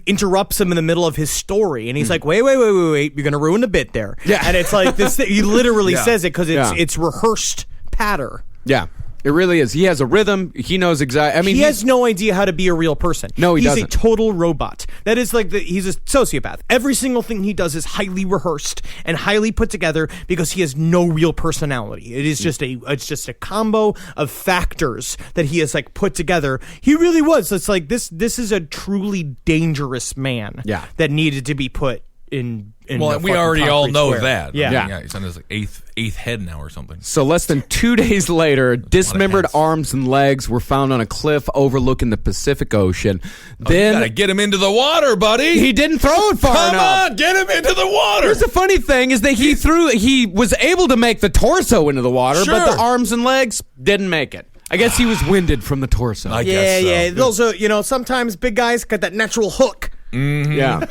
interrupts him in the middle of his story and he's like, wait, you're going to ruin the bit there. Yeah. And it's like this, he literally Yeah. says it because Yeah. it's rehearsed patter. Yeah. It really is. He has a rhythm. He knows exactly. I mean, he has no idea how to be a real person. No, he he's doesn't. a total robot. That is like he's a sociopath. Every single thing he does is highly rehearsed and highly put together because he has no real personality. It is just a combo of factors that he has like put together. He really was. It's like this is a truly dangerous man. Yeah. That needed to be put in well, a we fucking already all concrete know square. that. Yeah. I mean, he's on his like eighth head now or something. So less than 2 days later, dismembered arms and legs were found on a cliff overlooking the Pacific Ocean. Then you gotta get him into the water, buddy. He didn't throw it far enough. Come on, get him into the water. Here's the funny thing is that he was able to make the torso into the water, but the arms and legs didn't make it. I guess he was winded from the torso. I guess so. Yeah. Also, sometimes big guys got that natural hook. Mm-hmm. Yeah.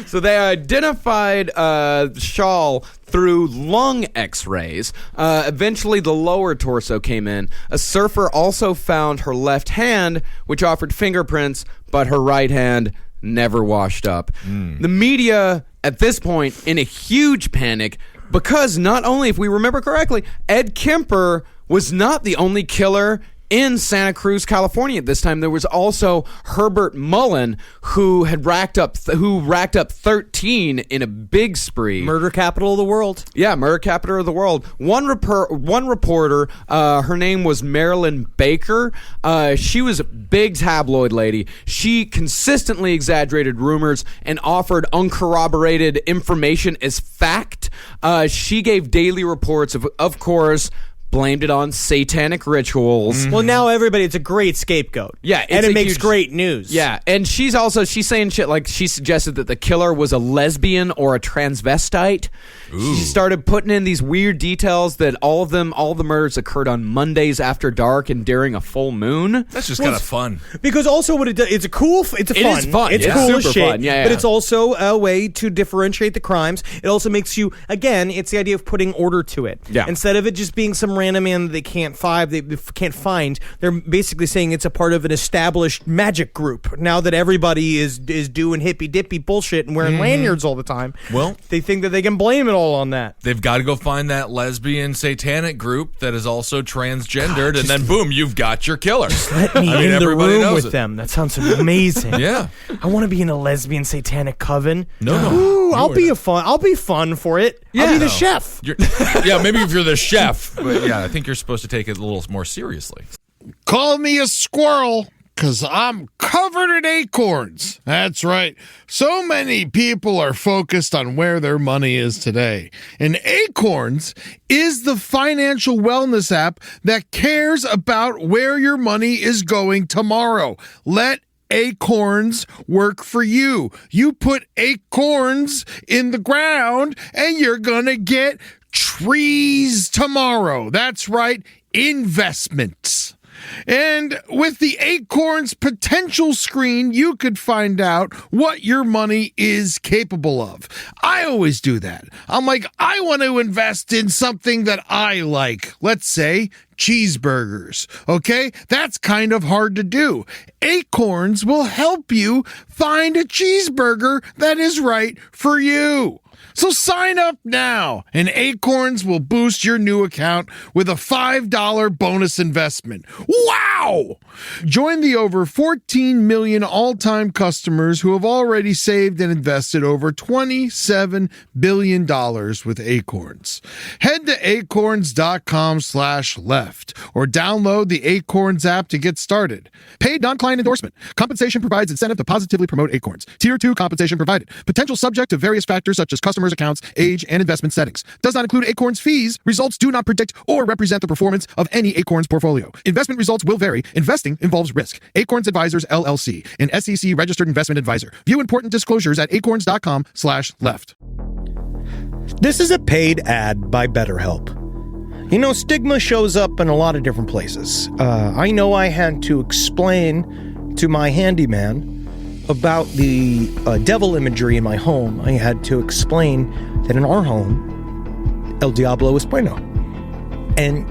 So they identified Shaw through lung x-rays. Eventually, the lower torso came in. A surfer also found her left hand, which offered fingerprints, but her right hand never washed up. The media, at this point, in a huge panic, because not only, if we remember correctly, Ed Kemper was not the only killer in Santa Cruz, California at this time. There was also Herbert Mullen, who racked up 13 in a big spree. Murder capital of the world. Yeah, murder capital of the world. One reporter, her name was Marilyn Baker. She was a big tabloid lady. She consistently exaggerated rumors and offered uncorroborated information as fact. She gave daily reports of course, blamed it on satanic rituals. Well, now it's a great scapegoat. Yeah, and it makes great news. Yeah, and she's saying shit like she suggested that the killer was a lesbian or a transvestite. Ooh. She started putting in these weird details that all the murders occurred on Mondays after dark and during a full moon. That's just kind of fun. Because also what it does, it's fun. It is fun. It's Yeah. cool Super as shit. fun. Yeah. But it's also a way to differentiate the crimes. It also makes you, again, it's the idea of putting order to it. Yeah. Instead of it just being some random man that they can't find, they're basically saying it's a part of an established magic group. Now that everybody is doing hippy dippy bullshit and wearing lanyards all the time, well, they think that they can blame it all on that. They've got to go find that lesbian satanic group that is also transgendered, and then boom, you've got your killer. Let me in the room with them. That sounds amazing. Yeah, I want to be in a lesbian satanic coven. No. Ooh, I'll be fun for it. Yeah. I'll be the chef. Yeah, maybe if you're the chef, but yeah, I think you're supposed to take it a little more seriously. Call me a squirrel, 'cause I'm covered in acorns. That's right. So many people are focused on where their money is today. And Acorns is the financial wellness app that cares about where your money is going tomorrow. Let Acorns work for you. You put acorns in the ground and you're gonna get trees tomorrow. That's right, investments. And with the Acorns potential screen, you could find out what your money is capable of. I always do that. I'm like, I want to invest in something that I like. Let's say cheeseburgers. Okay? That's kind of hard to do. Acorns will help you find a cheeseburger that is right for you. So sign up now, and Acorns will boost your new account with a $5 bonus investment. Wow! Join the over 14 million all-time customers who have already saved and invested over $27 billion with Acorns. Head to acorns.com/left or download the Acorns app to get started. Paid non-client endorsement. Compensation provides incentive to positively promote Acorns. Tier 2 compensation provided. Potential subject to various factors such as customers' accounts, age, and investment settings. Does not include Acorns fees. Results do not predict or represent the performance of any Acorns portfolio. Investment results will vary. Investing involves risk. Acorns Advisors, LLC, an SEC registered investment advisor. View important disclosures at acorns.com/left. This is a paid ad by BetterHelp. You know, stigma shows up in a lot of different places. I know I had to explain to my handyman about the devil imagery in my home. I had to explain that in our home, El Diablo es bueno. And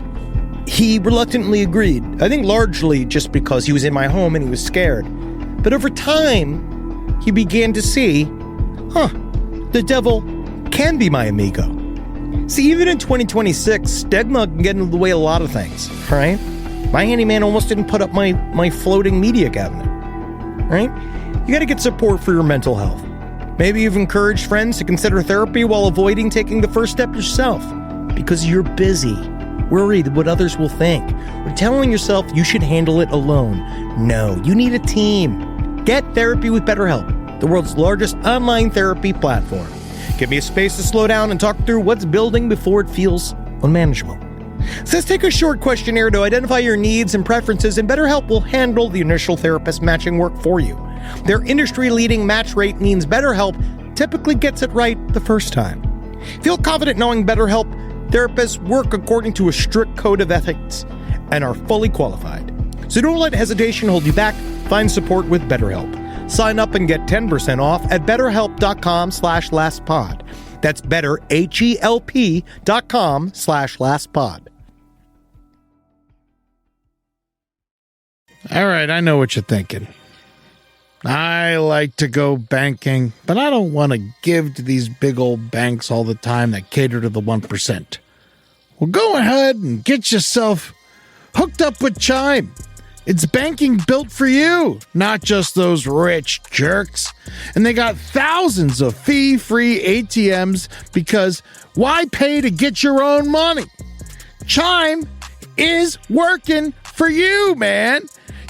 he reluctantly agreed. I think largely just because he was in my home and he was scared. But over time, he began to see, the devil can be my amigo. See, even in 2026, stigma can get in the way of a lot of things, right? My handyman almost didn't put up my floating media cabinet. Right? You got to get support for your mental health. Maybe you've encouraged friends to consider therapy while avoiding taking the first step yourself because you're busy, worried what others will think, or telling yourself you should handle it alone. No, you need a team. Get therapy with BetterHelp, the world's largest online therapy platform. Give me a space to slow down and talk through what's building before it feels unmanageable. Says take a short questionnaire to identify your needs and preferences, and BetterHelp will handle the initial therapist matching work for you. Their industry-leading match rate means BetterHelp typically gets it right the first time. Feel confident knowing BetterHelp therapists work according to a strict code of ethics and are fully qualified. So don't let hesitation hold you back. Find support with BetterHelp. Sign up and get 10% off at betterhelp.com/lastpod. That's betterhelp.com/lastpod. All right, I know what you're thinking. I like to go banking, but I don't want to give to these big old banks all the time that cater to the 1%. Well, go ahead and get yourself hooked up with Chime. It's banking built for you, not just those rich jerks. And they got thousands of fee-free ATMs because why pay to get your own money? Chime is working for you, man.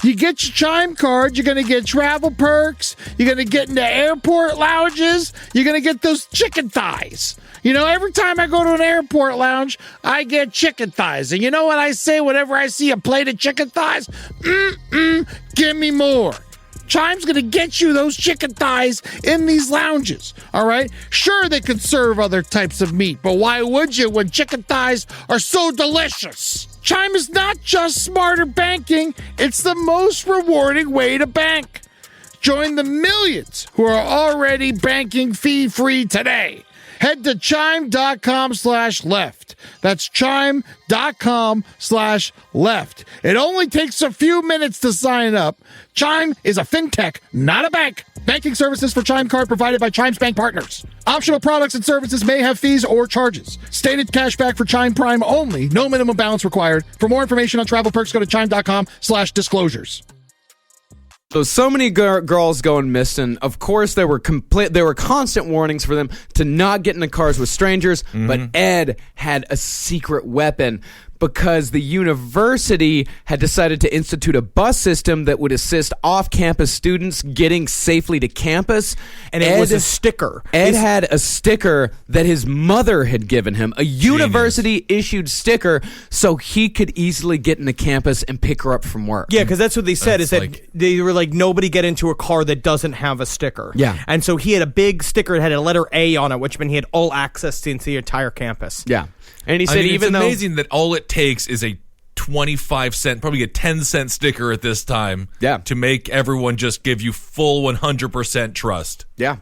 You get your Chime card, you're going to get travel perks, you're going to get into airport lounges, you're going to get those chicken thighs. You know, every time I go to an airport lounge, I get chicken thighs. And you know what I say whenever I see a plate of chicken thighs? Give me more. Chime's going to get you those chicken thighs in these lounges, all right? Sure, they could serve other types of meat, but why would you when chicken thighs are so delicious? Chime is not just smarter banking, it's the most rewarding way to bank. Join the millions who are already banking fee-free today. Head to chime.com/left. That's chime.com/left. It only takes a few minutes to sign up. Chime is a fintech, not a bank. Banking services for Chime Card provided by Chime's bank partners. Optional products and services may have fees or charges. Stated cashback for Chime Prime only. No minimum balance required. For more information on travel perks, go to chime.com/disclosures. So many girls going missing. Of course, there were constant warnings for them to not get into cars with strangers, but Ed had a secret weapon because the university had decided to institute a bus system that would assist off-campus students getting safely to campus. And it was a sticker. Ed had a sticker that his mother had given him, a university-issued sticker, so he could easily get into campus and pick her up from work. Yeah, because that's what they said, is that they were like, nobody get into a car that doesn't have a sticker. Yeah. And so he had a big sticker that had a letter A on it, which meant he had all access to the entire campus. Yeah. And he said it's amazing that all it takes is a 25-cent, probably a 10-cent sticker at this time to make everyone just give you full 100% trust. Yeah.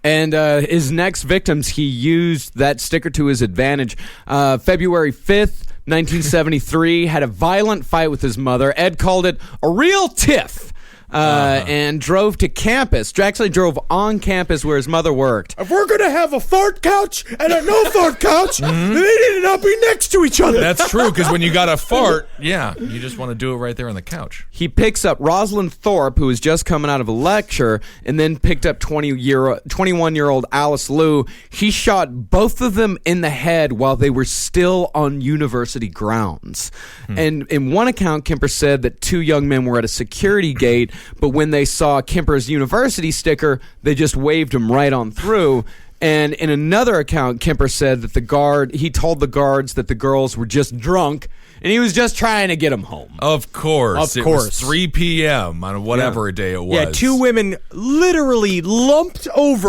And his next victims, he used that sticker to his advantage. February 5th, 1973, had a violent fight with his mother. Ed called it a real tiff. And drove to campus. Actually drove on campus where his mother worked. If we're going to have a fart couch and a no fart couch, they need to not be next to each other. That's true, because when you got a fart, you just want to do it right there on the couch. He picks up Rosalind Thorpe, who was just coming out of a lecture, and then picked up 21-year-old Alice Liu. He shot both of them in the head while they were still on university grounds. And in one account, Kemper said that two young men were at a security gate, but when they saw Kemper's university sticker, they just waved him right on through. And in another account, Kemper said that he told the guards that the girls were just drunk, and he was just trying to get them home. Of course. Of it was 3 p.m. on whatever day it was. Yeah, two women literally lumped over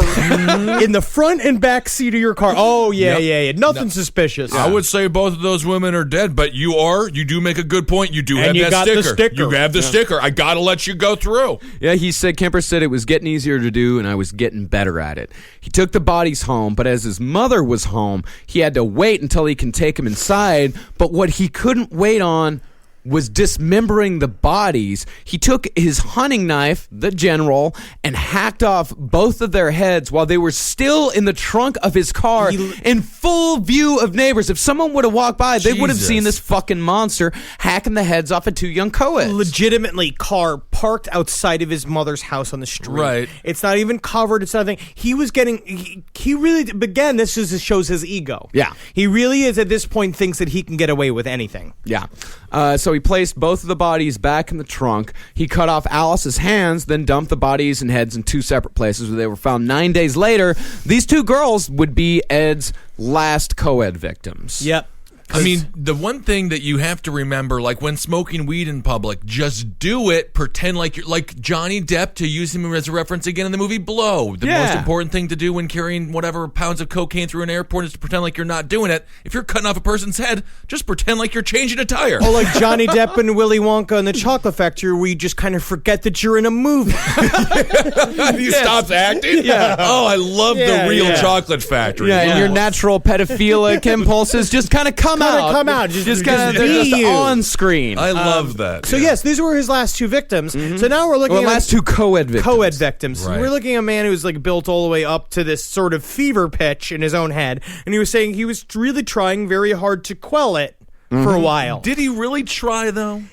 in the front and back seat of your car. Oh, yeah. Nothing suspicious. I would say both of those women are dead, but you do make a good point. You do and have that the sticker. sticker. You have the sticker. I got to let you go through. Yeah, Kemper said it was getting easier to do, and I was getting better at it. He took the bodies home, but as his mother was home, he had to wait until he can take them inside. But what he couldn't wait on was dismembering the bodies, he took his hunting knife, the general, and hacked off both of their heads while they were still in the trunk of his car in full view of neighbors. If someone would have walked by, they would have seen this fucking monster hacking the heads off of two young co-eds. Legitimately, car parked outside of his mother's house on the street. Right. It's not even covered. It's nothing. He was getting. He really. Again, this just shows his ego. Yeah. He really is at this point thinks that he can get away with anything. Yeah. So he placed both of the bodies back in the trunk. He cut off Alice's hands, then dumped the bodies and heads in two separate places where they were found 9 days later. These two girls would be Ed's last co-ed victims. Yep. I mean, the one thing that you have to remember, like when smoking weed in public, just do it. Pretend like you're like Johnny Depp, to use him as a reference again in the movie Blow. The most important thing to do when carrying whatever pounds of cocaine through an airport is to pretend like you're not doing it. If you're cutting off a person's head, just pretend like you're changing a tire. Oh, like Johnny Depp and Willy Wonka in the Chocolate Factory, where you just kind of forget that you're in a movie. He stops acting? Yeah. Oh, I love the real Chocolate Factory. Yeah, and your natural pedophilic impulses just kind of come out. Just kind of on screen. I love that. So yes, these were his last two victims. So now we're looking at last two co-ed victims. Co-ed victims. Right. We're looking at a man who's like built all the way up to this sort of fever pitch in his own head, and he was saying he was really trying very hard to quell it for a while. Did he really try, though?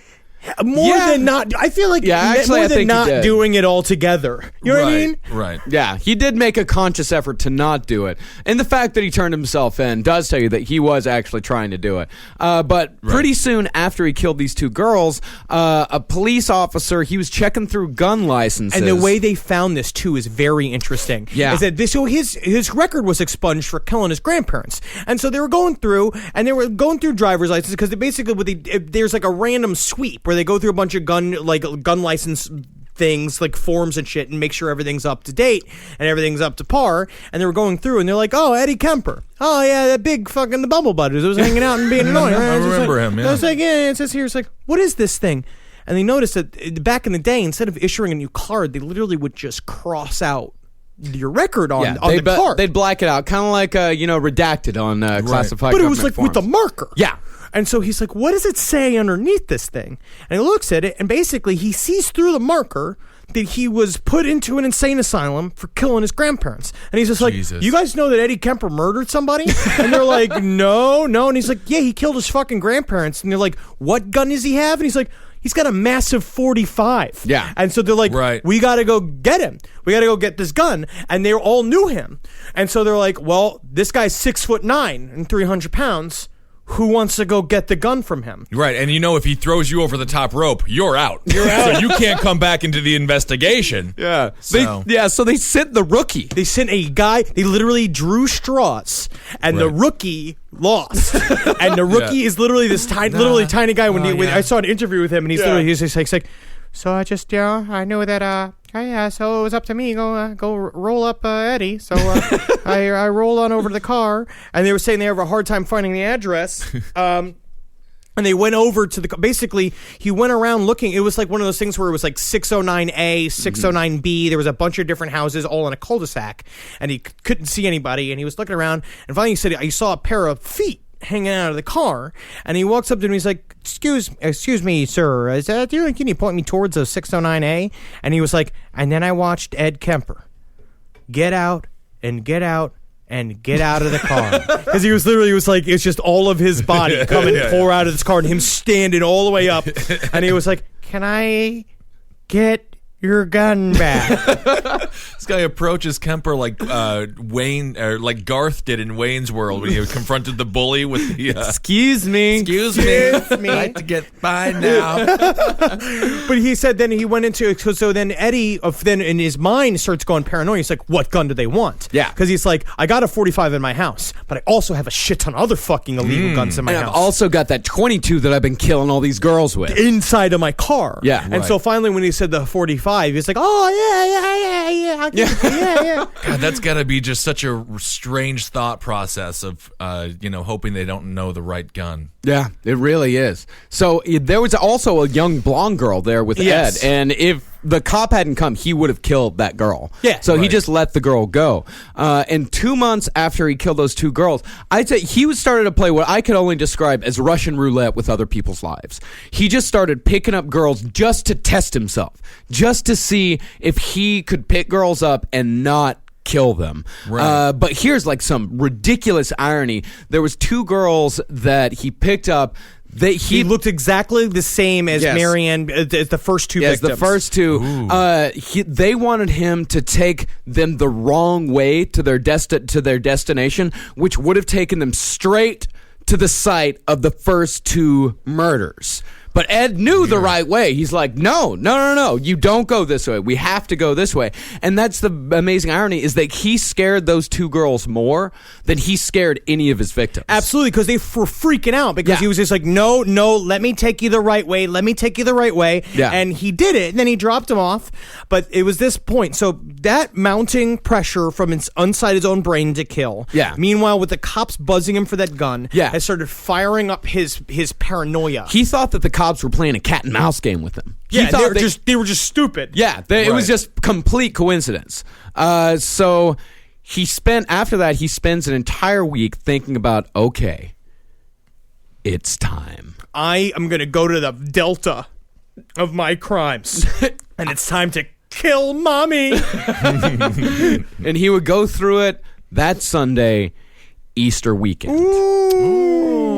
More than not, I feel like actually, more I than think not he did. doing it all together. You know what I mean? Right. Yeah, he did make a conscious effort to not do it. And the fact that he turned himself in does tell you that he was actually trying to do it. But pretty soon after he killed these two girls, a police officer, he was checking through gun licenses. And the way they found this, too, is very interesting. Yeah. Is that this, so his record was expunged for killing his grandparents. And so they were going through, driver's licenses, because basically there's like a random sweep where they go through a bunch of gun license things, like forms and shit, and make sure everything's up to date and everything's up to par. And they were going through, and they're like, "Oh, Eddie Kemper. Oh yeah, that big fucking the Bumblebutt who was hanging out and being annoying." I remember him. Yeah. I was like, "Yeah." It says here, it's like, "What is this thing?" And they noticed that back in the day, instead of issuing a new card, they literally would just cross out your record on the card. They'd black it out, kind of like redacted on classified. But it was like forms. with the marker. Yeah. And so he's like, what does it say underneath this thing? And he looks at it, and basically he sees through the marker that he was put into an insane asylum for killing his grandparents. And he's just like, you guys know that Eddie Kemper murdered somebody? And they're like, no. And he's like, yeah, he killed his fucking grandparents. And they're like, what gun does he have? And he's like, he's got a massive 45. Yeah. And so they're like, we got to go get him. We got to go get this gun. And they all knew him. And so they're like, well, this guy's 6'9" and 300 pounds. Who wants to go get the gun from him? Right, and you know if he throws you over the top rope, you're out. So you can't come back into the investigation. Yeah. So, so they sent the rookie. They sent a guy, they literally drew straws, and the rookie lost. And the rookie is literally this tiny guy. When I saw an interview with him, and he's just like, so I just, I knew that, so it was up to me. Go roll up Eddie. So I rolled on over to the car, and they were saying they have a hard time finding the address. And they went over to basically, he went around looking. It was like one of those things where it was like 609A, 609B. There was a bunch of different houses all in a cul-de-sac, and he couldn't see anybody. And he was looking around, and finally he said, he saw a pair of feet hanging out of the car, and he walks up to him. He's like, excuse me, sir, is that you? Can you point me towards a 609A? And he was like, and then I watched Ed Kemper get out and get out and get out of the car, because he was like, it's just all of his body coming pour out of this car, and him standing all the way up, and he was like, can I get your gun back? This guy approaches Kemper like Wayne, or like Garth did in Wayne's World when he confronted the bully with the Excuse me. I'd like to get by now. But he said then he went into, so then Eddie then in his mind starts going paranoid. He's like, what gun do they want? Yeah. Because he's like, I got a 45 in my house, but I also have a shit ton of other fucking illegal guns in my house. I've also got that 22 that I've been killing all these girls with inside of my car. Yeah. And so finally when he said the 45, he's like, oh yeah, I'll give it to you. Yeah. God, that's got to be just such a strange thought process of hoping they don't know the right gun. Yeah, it really is. So there was also a young blonde girl there with Yes. Ed, and if the cop hadn't come, he would have killed that girl. Yeah. So he Right. just let the girl go. And 2 months after he killed those two girls, I'd say he started to play what I could only describe as Russian roulette with other people's lives. He just started picking up girls just to test himself, just to see if he could pick girls up and not kill them. Right. But here's like some ridiculous irony. There was two girls that he picked up. He looked exactly the same as Yes. Marianne, as the first two Yes, victims. the first two. They wanted him to take them the wrong way to their destination, which would have taken them straight to the site of the first two murders. But Ed knew the right way. He's like, no, you don't go this way. We have to go this way. And that's the amazing irony, is that he scared those two girls more than he scared any of his victims. Absolutely, because they were freaking out because he was just like, no, let me take you the right way. Let me take you the right way. Yeah. And he did it, and then he dropped him off. But it was this point. So that mounting pressure from inside his own brain to kill. Yeah. Meanwhile, with the cops buzzing him for that gun, has started firing up his paranoia. He thought that the cops were playing a cat and mouse game with him. He Yeah, thought they were just stupid. Yeah, it was just complete coincidence. So after that, he spends an entire week thinking about, okay, it's time. I am going to go to the delta of my crimes, and it's time to kill mommy. And he would go through it that Sunday, Easter weekend.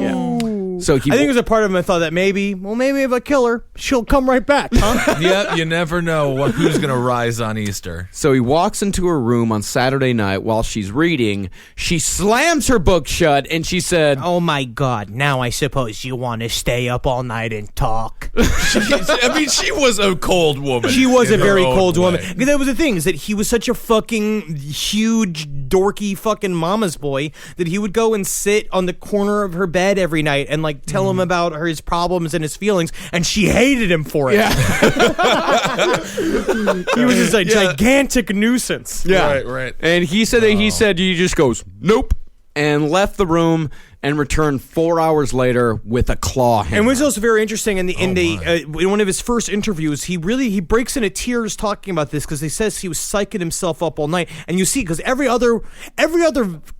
Yeah. So I think there's a part of him that thought that maybe if I kill her, she'll come right back, huh? Yeah, you never know who's going to rise on Easter. So he walks into her room on Saturday night while she's reading. She slams her book shut and she said, Oh my God, now I suppose you want to stay up all night and talk. I mean, she was a cold woman. She was a in her very own cold woman. way. Because that was the thing, is that he was such a fucking huge, dorky fucking mama's boy that he would go and sit on the corner of her bed every night and like tell him about his problems and his feelings, and she hated him for it. Yeah. He was just a gigantic nuisance. Yeah. Right. And he said he just goes, nope, and left the room and returned 4 hours later with a claw hammer. And what's also very interesting in one of his first interviews, he breaks into tears talking about this because he says he was psyching himself up all night. And you see, because every other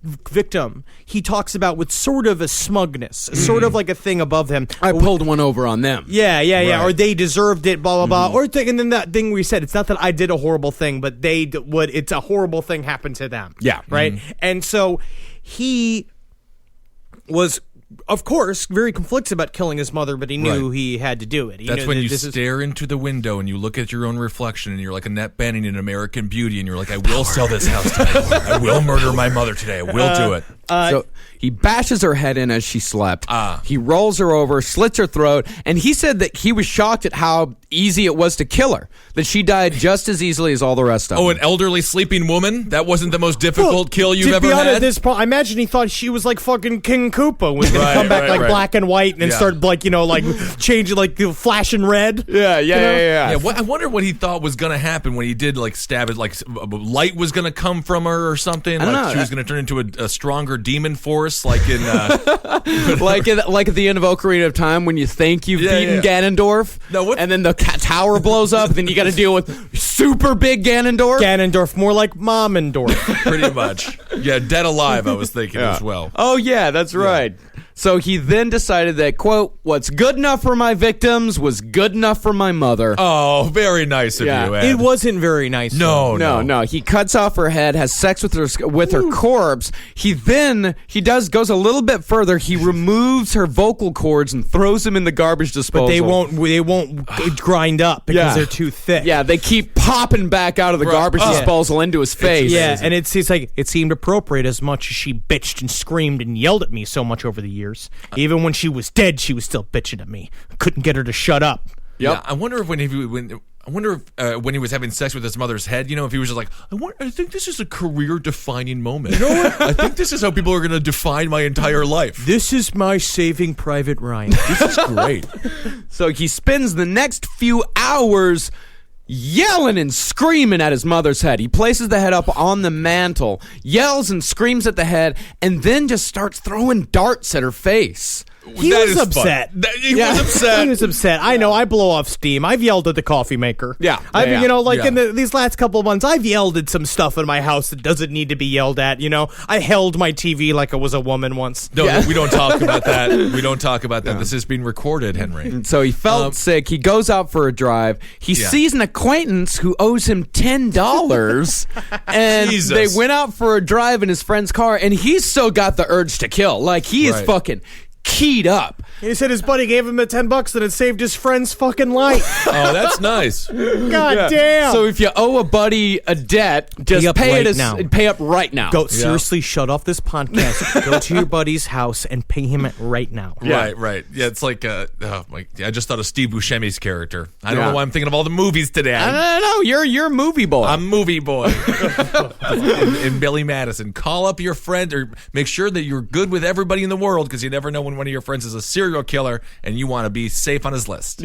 victim he talks about with sort of a smugness, sort of like a thing above him. I pulled one over on them. Yeah. Right. Or they deserved it, blah blah blah. And then that thing where he said, it's not that I did a horrible thing, but it's a horrible thing happened to them. Yeah. Right. And so he was, of course, very conflicted about killing his mother, but he knew he had to do it. He That's knew when that you stare into the window and you look at your own reflection and you're like Annette Bening in American Beauty and you're like, I will sell this house today. I will murder my mother today. I will do it. So he bashes her head in as she slept. He rolls her over, slits her throat, and he said that he was shocked at how easy it was to kill her, that she died just as easily as all the rest of them. Oh, an elderly sleeping woman? That wasn't the most difficult kill you've ever had? At this point, I imagine he thought she was like fucking King Koopa, was going to come back black and white and start changing, flashing red. Yeah. Yeah, I wonder what he thought was going to happen when he did stab it. Like light was going to come from her or something. I don't know. She was going to turn into a stronger demon force, like in like at the end of Ocarina of Time when you think you've beaten Ganondorf, and then the tower blows up, and then you got to deal with super big Ganondorf. Ganondorf, more like Momendorf. Pretty much. Yeah, Dead Alive, I was thinking as well. Oh yeah, that's right. So he then decided that, quote, what's good enough for my victims was good enough for my mother. Oh, very nice of you, Ed. It wasn't very nice. No. He cuts off her head, has sex with her corpse. He goes a little bit further. He removes her vocal cords and throws them in the garbage disposal. But they won't grind up because they're too thick. Yeah, they keep popping back out of the garbage disposal into his face. Yeah, and it's like it seemed appropriate as much as she bitched and screamed and yelled at me so much over the years. Even when she was dead, she was still bitching at me. I couldn't get her to shut up. Yep. Yeah, I wonder if when he was having sex with his mother's head, if he was just like, I think this is a career-defining moment. You know what? I think this is how people are going to define my entire life. This is my Saving Private Ryan. This is great. So he spends the next few hours yelling and screaming at his mother's head. He places the head up on the mantle, yells and screams at the head, and then just starts throwing darts at her face. He That was is upset. fun. He was upset. He was upset. I know. I blow off steam. I've yelled at the coffee maker. Yeah. I've Yeah. you know, like Yeah. in these last couple of months, I've yelled at some stuff in my house that doesn't need to be yelled at. You know, I held my TV like it was a woman once. No, we don't talk about that. We don't talk about that. This is being recorded, Henry. So he felt sick. He goes out for a drive. He sees an acquaintance who owes him $10, and Jesus. they went out for a drive in his friend's car, and he's still got the urge to kill. Like, he is Right. fucking keyed up. He said his buddy gave him the $10 and it saved his friend's fucking life. Oh, that's nice. God damn. So if you owe a buddy a debt, just up pay right it now. pay up right now. Go seriously. Shut off this podcast. Go to your buddy's house and pay him right now. Right. Yeah, it's like, I just thought of Steve Buscemi's character. I don't Yeah. know why I'm thinking of all the movies today. I don't know. You're a movie boy. I'm movie boy. and Billy Madison. Call up your friend or make sure that you're good with everybody in the world because you never know when one of your friends is a serial killer and you want to be safe on his list.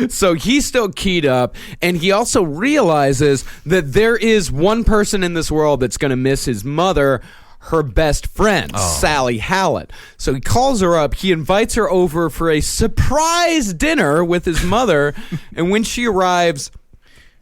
So he's still keyed up, and he also realizes that there is one person in this world that's going to miss his mother, her best friend, Sally Hallett. So he calls her up. He invites her over for a surprise dinner with his mother, and when she arrives,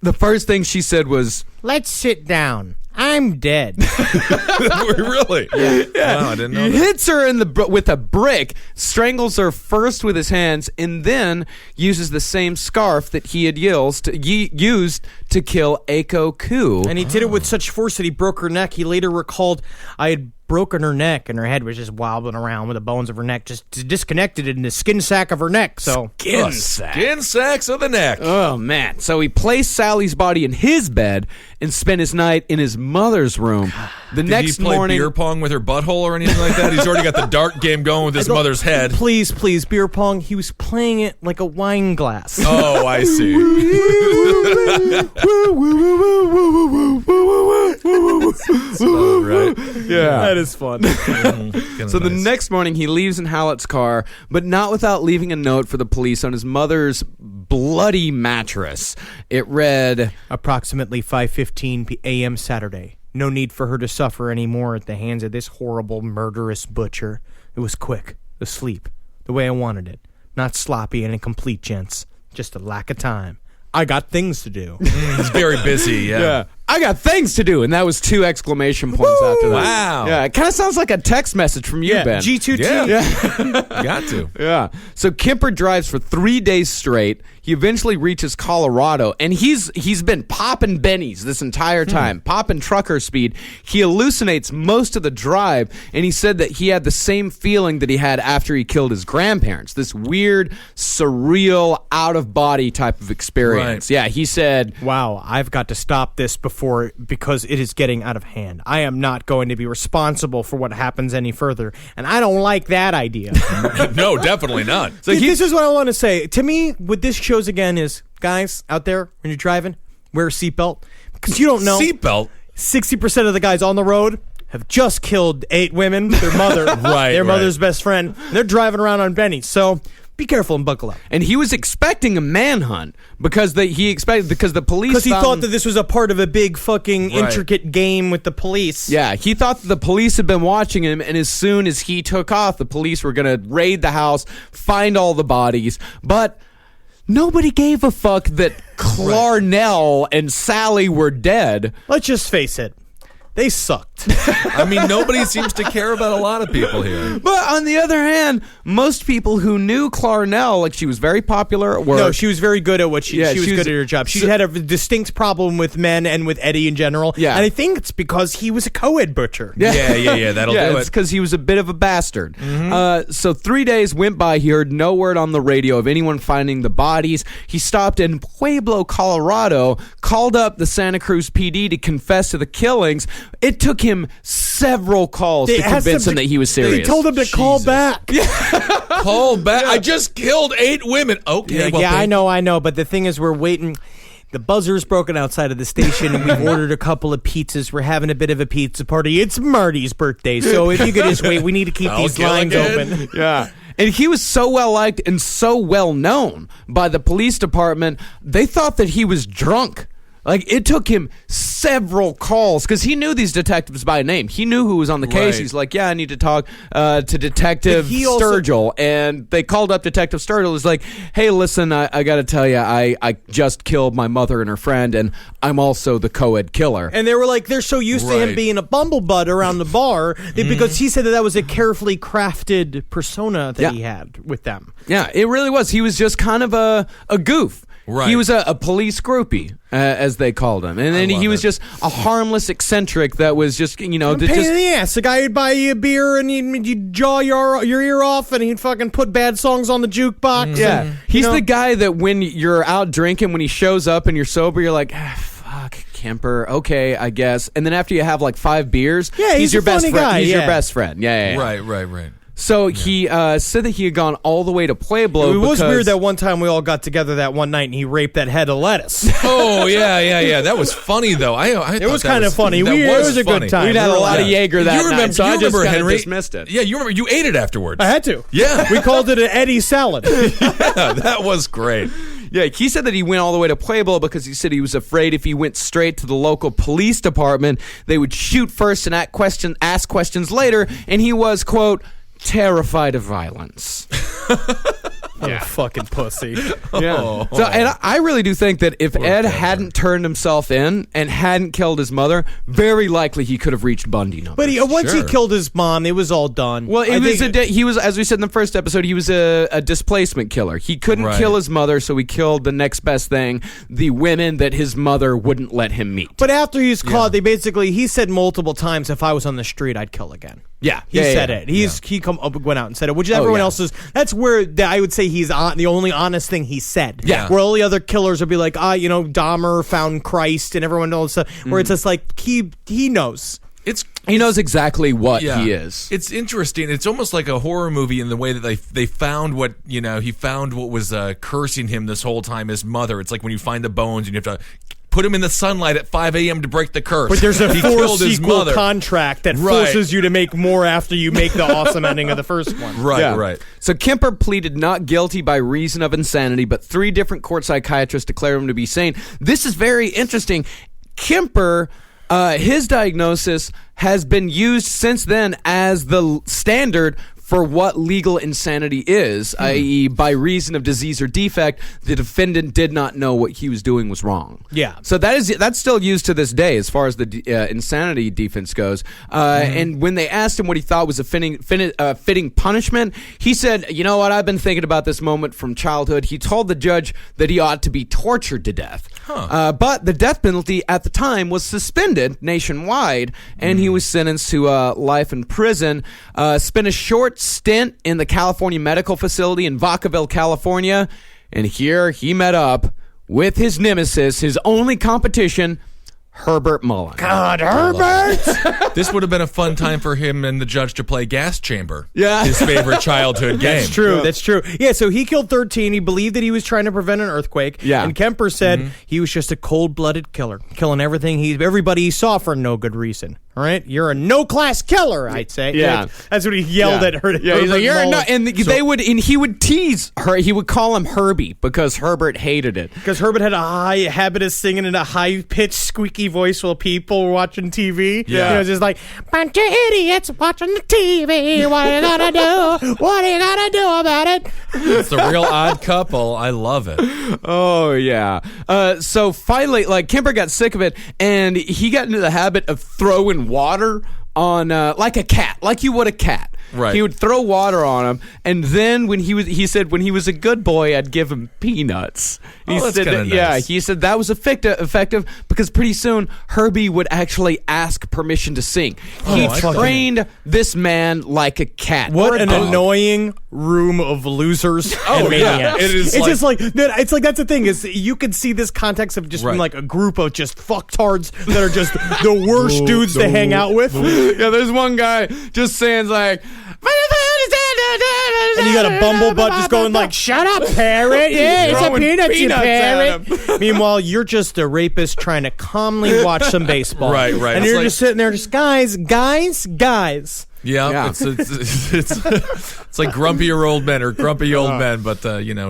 the first thing she said was, Let's sit down. I'm dead. Really? Yeah. Wow, I didn't know he that. hits her in the with a brick, strangles her first with his hands, and then uses the same scarf that he had used to kill Aiko Ku. And he did it with such force that he broke her neck. He later recalled, I had broken her neck and her head was just wobbling around with the bones of her neck just disconnected in the skin sack of her neck. So Skin sack. Skin sacks of the neck. Oh, man. So he placed Sally's body in his bed and spent his night in his mother's room. The Did next he play morning... beer pong with her butthole or anything like that? He's already got the dart game going with his mother's head. Please, beer pong. He was playing it like a wine glass. Oh, I see. Right. Yeah. That is fun. So the next morning, he leaves in Hallett's car, but not without leaving a note for the police on his mother's bloody mattress. It read, Approximately 5:15 a.m. Saturday. No need for her to suffer any more at the hands of this horrible, murderous butcher. It was quick, asleep, the way I wanted it. Not sloppy and incomplete, gents. Just a lack of time. I got things to do. He's very busy, yeah. I got things to do. And that was 2 exclamation points after that. Wow. Yeah, it kind of sounds like a text message from you, Ben. G2T. Yeah. Got to. Yeah. So Kemper drives for 3 days straight. He eventually reaches Colorado, and he's been popping bennies this entire time, popping trucker speed. He hallucinates most of the drive, and he said that he had the same feeling that he had after he killed his grandparents. This weird, surreal, out-of-body type of experience. Right. Yeah, he said... Wow, I've got to stop this because it is getting out of hand. I am not going to be responsible for what happens any further, and I don't like that idea. No, definitely not. So this is what I want to say. To me, what this shows again is, guys out there, when you're driving, wear a seatbelt. Because you don't know. Seatbelt? 60% of the guys on the road have just killed 8 women, their mother, Right. mother's best friend. And they're driving around on bennies. So be careful and buckle up. And he was expecting a manhunt because the police... Because he found- thought that this was a part of a big fucking intricate game with the police. Yeah, he thought that the police had been watching him, and as soon as he took off, the police were going to raid the house, find all the bodies, but nobody gave a fuck that Clarnell and Sally were dead. Let's just face it. They sucked. I mean, nobody seems to care about a lot of people here. But on the other hand, most people who knew Clarnell, like she was very popular at work. No, she was very good at what she was was good at her job. She had a distinct problem with men and with Eddie in general. Yeah. And I think it's because he was a co-ed butcher. Yeah, that'll do it's it. because he was a bit of a bastard. So 3 days went by. He heard no word on the radio of anyone finding the bodies. He stopped in Pueblo, Colorado, called up the Santa Cruz PD to confess to the killings. It took him several calls to convince him that he was serious. They told him to call back. Call back. I just killed 8 women. Okay. I know. But the thing is, we're waiting. The buzzer's broken outside of the station, and we've ordered a couple of pizzas. We're having a bit of a pizza party. It's Marty's birthday, so if you could just wait, we need to keep these lines open. Yeah. And he was so well liked and so well known by the police department, they thought that he was drunk. Like, it took him several calls because he knew these detectives by name. He knew who was on the case. Right. He's like, yeah, I need to talk to Detective Sturgill. And they called up Detective Sturgill. He's like, hey, listen, I got to tell you, I just killed my mother and her friend, and I'm also the co-ed killer. And they were like, they're so used to him being a bumblebutt around the bar because he said that was a carefully crafted persona that he had with them. Yeah, it really was. He was just kind of a goof. Right. He was a police groupie, as they called him. And then he was just a harmless eccentric that was just, pain in the ass. The guy who'd buy you a beer and you'd jaw your ear off and he'd fucking put bad songs on the jukebox. Yeah. And, He's the guy that when you're out drinking, when he shows up and you're sober, you're like, fuck, Kemper, okay, I guess. And then after you have like 5 beers, he's your best friend. Guy, he's your best friend. Yeah. Right. So he said that he had gone all the way to Pueblo. It was weird that one time we all got together that one night and he raped that head of lettuce. Oh, yeah. That was funny, though. It was kind of funny. It was a good time. We'd had a lot of Jaeger that you night, so I just kind of Henry? dismissed it. Yeah, you remember. You ate it afterwards. I had to. Yeah. We called it an Eddie salad. Yeah, that was great. Yeah, he said that he went all the way to Pueblo because he said he was afraid if he went straight to the local police department, they would shoot first and ask questions later, and he was, quote, terrified of violence. What a fucking pussy. Yeah. So, and I really do think that if Ed hadn't turned himself in and hadn't killed his mother, very likely he could have reached Bundy numbers. But once he killed his mom, it was all done. Well, he was, as we said in the first episode, he was a displacement killer. He couldn't kill his mother, so he killed the next best thing, the women that his mother wouldn't let him meet. But after he's caught, he said multiple times, if I was on the street, I'd kill again. Yeah, he said it. He went out and said it, which everyone else is. That's where I would say he's the only honest thing he said. Yeah, where all the other killers would be like, Dahmer found Christ, and everyone knows. Where it's just like he knows. He knows exactly what he is. It's interesting. It's almost like a horror movie in the way that they found what he found what was cursing him this whole time. His mother. It's like when you find the bones and you have to put him in the sunlight at 5 a.m. to break the curse. But there's a he 4-sequel contract that forces you to make more after you make the awesome ending of the first one. Right. So Kemper pleaded not guilty by reason of insanity, but 3 different court psychiatrists declared him to be sane. This is very interesting. Kemper, his diagnosis has been used since then as the standard for what legal insanity is, i.e., by reason of disease or defect, the defendant did not know what he was doing was wrong. Yeah. So that's still used to this day as far as the insanity defense goes. And when they asked him what he thought was a fitting punishment, he said, you know what, I've been thinking about this moment from childhood. He told the judge that he ought to be tortured to death. But the death penalty at the time was suspended nationwide, and he was sentenced to life in prison. Spent a short stint in the California Medical Facility in Vacaville, California, and here he met up with his nemesis, his only competition, Herbert Mullen. God, Herbert! This would have been a fun time for him and the judge to play Gas Chamber. Yeah. His favorite childhood game. That's true. Yeah, so he killed 13. He believed that he was trying to prevent an earthquake. Yeah. And Kemper said he was just a cold-blooded killer, killing everybody he saw for no good reason. All right? You're a no-class killer, I'd say. Yeah. That's what he yelled at her. Yeah, he's like, you're and he would tease her. He would call him Herbie because Herbert hated it. Because Herbert had a high habit of singing in a high-pitched, squeaky voice while people were watching TV. Yeah. You know, just like, bunch of idiots watching the TV. What are you gonna do? What are you gonna do about it? It's a real odd couple. I love it. Oh, yeah. So finally, Kemper got sick of it, and he got into the habit of throwing water on, like a cat, like you would a cat. Right. He would throw water on him, and then he said when he was a good boy, I'd give him peanuts. He that's said kinda that, nice. Yeah, he said that was effective because pretty soon Herbie would actually ask permission to sing. He trained this man like a cat. What an annoying room of losers and maniacs. It is it's just like that's the thing is you can see this context of just being like a group of just fucktards that are just the worst dudes to hang out with. Yeah, there's one guy just saying like, and you got a bumblebutt just going like, shut up, parrot. Yeah, it's a peanuts, you parrot. Meanwhile, you're just a rapist trying to calmly watch some baseball. Right. And It's you're like- just sitting there just, guys. Yeah. It's like grumpier old men or grumpy old men, but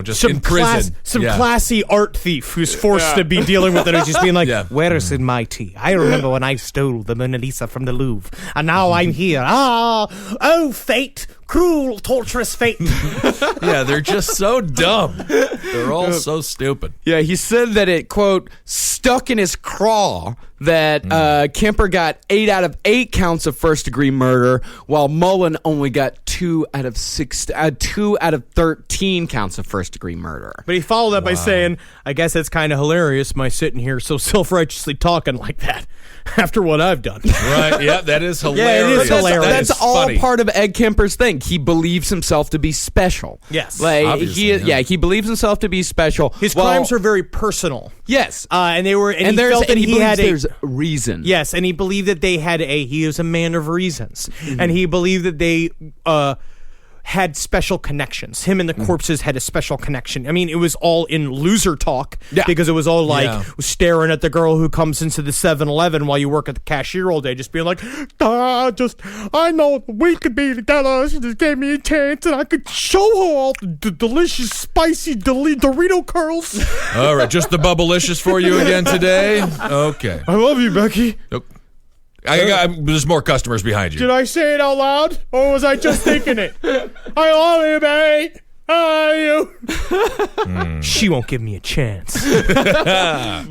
just in prison. Classy art thief who's forced to be dealing with it, and just being like, "Where is in my tea? I remember when I stole the Mona Lisa from the Louvre, and now I'm here. Oh fate, cruel, torturous fate." Yeah, they're just so dumb. They're all so stupid. Yeah, he said that it, quote, stuck in his craw that Kemper got 8 out of 8 counts of first-degree murder, while Mullen only got 2 out of 13 counts of first-degree murder. But he followed that by saying, "I guess it's kind of hilarious, my sitting here so self-righteously talking like that after what I've done." Right, yeah, that is hilarious. Yeah, it is hilarious. That's all funny. part of Ed Kemper's thing. He believes himself to be special. Yes. He believes himself to be special. His crimes are very personal. Yes. And he believes felt that he had there's reason. Yes, and he believed that he was a man of reasons. And he believed that they had special connections. Him and the corpses had a special connection. I mean, it was all in loser talk because it was all like staring at the girl who comes into the 7-Eleven while you work at the cashier all day, just being like, I know we could be together. She just gave me a chance and I could show her all the delicious, spicy Dorito curls. All right, just the bubblicious for you again today. Okay. I love you, Becky. There's more customers behind you. Did I say it out loud, or was I just thinking it? I love you, babe. I love you. She won't give me a chance.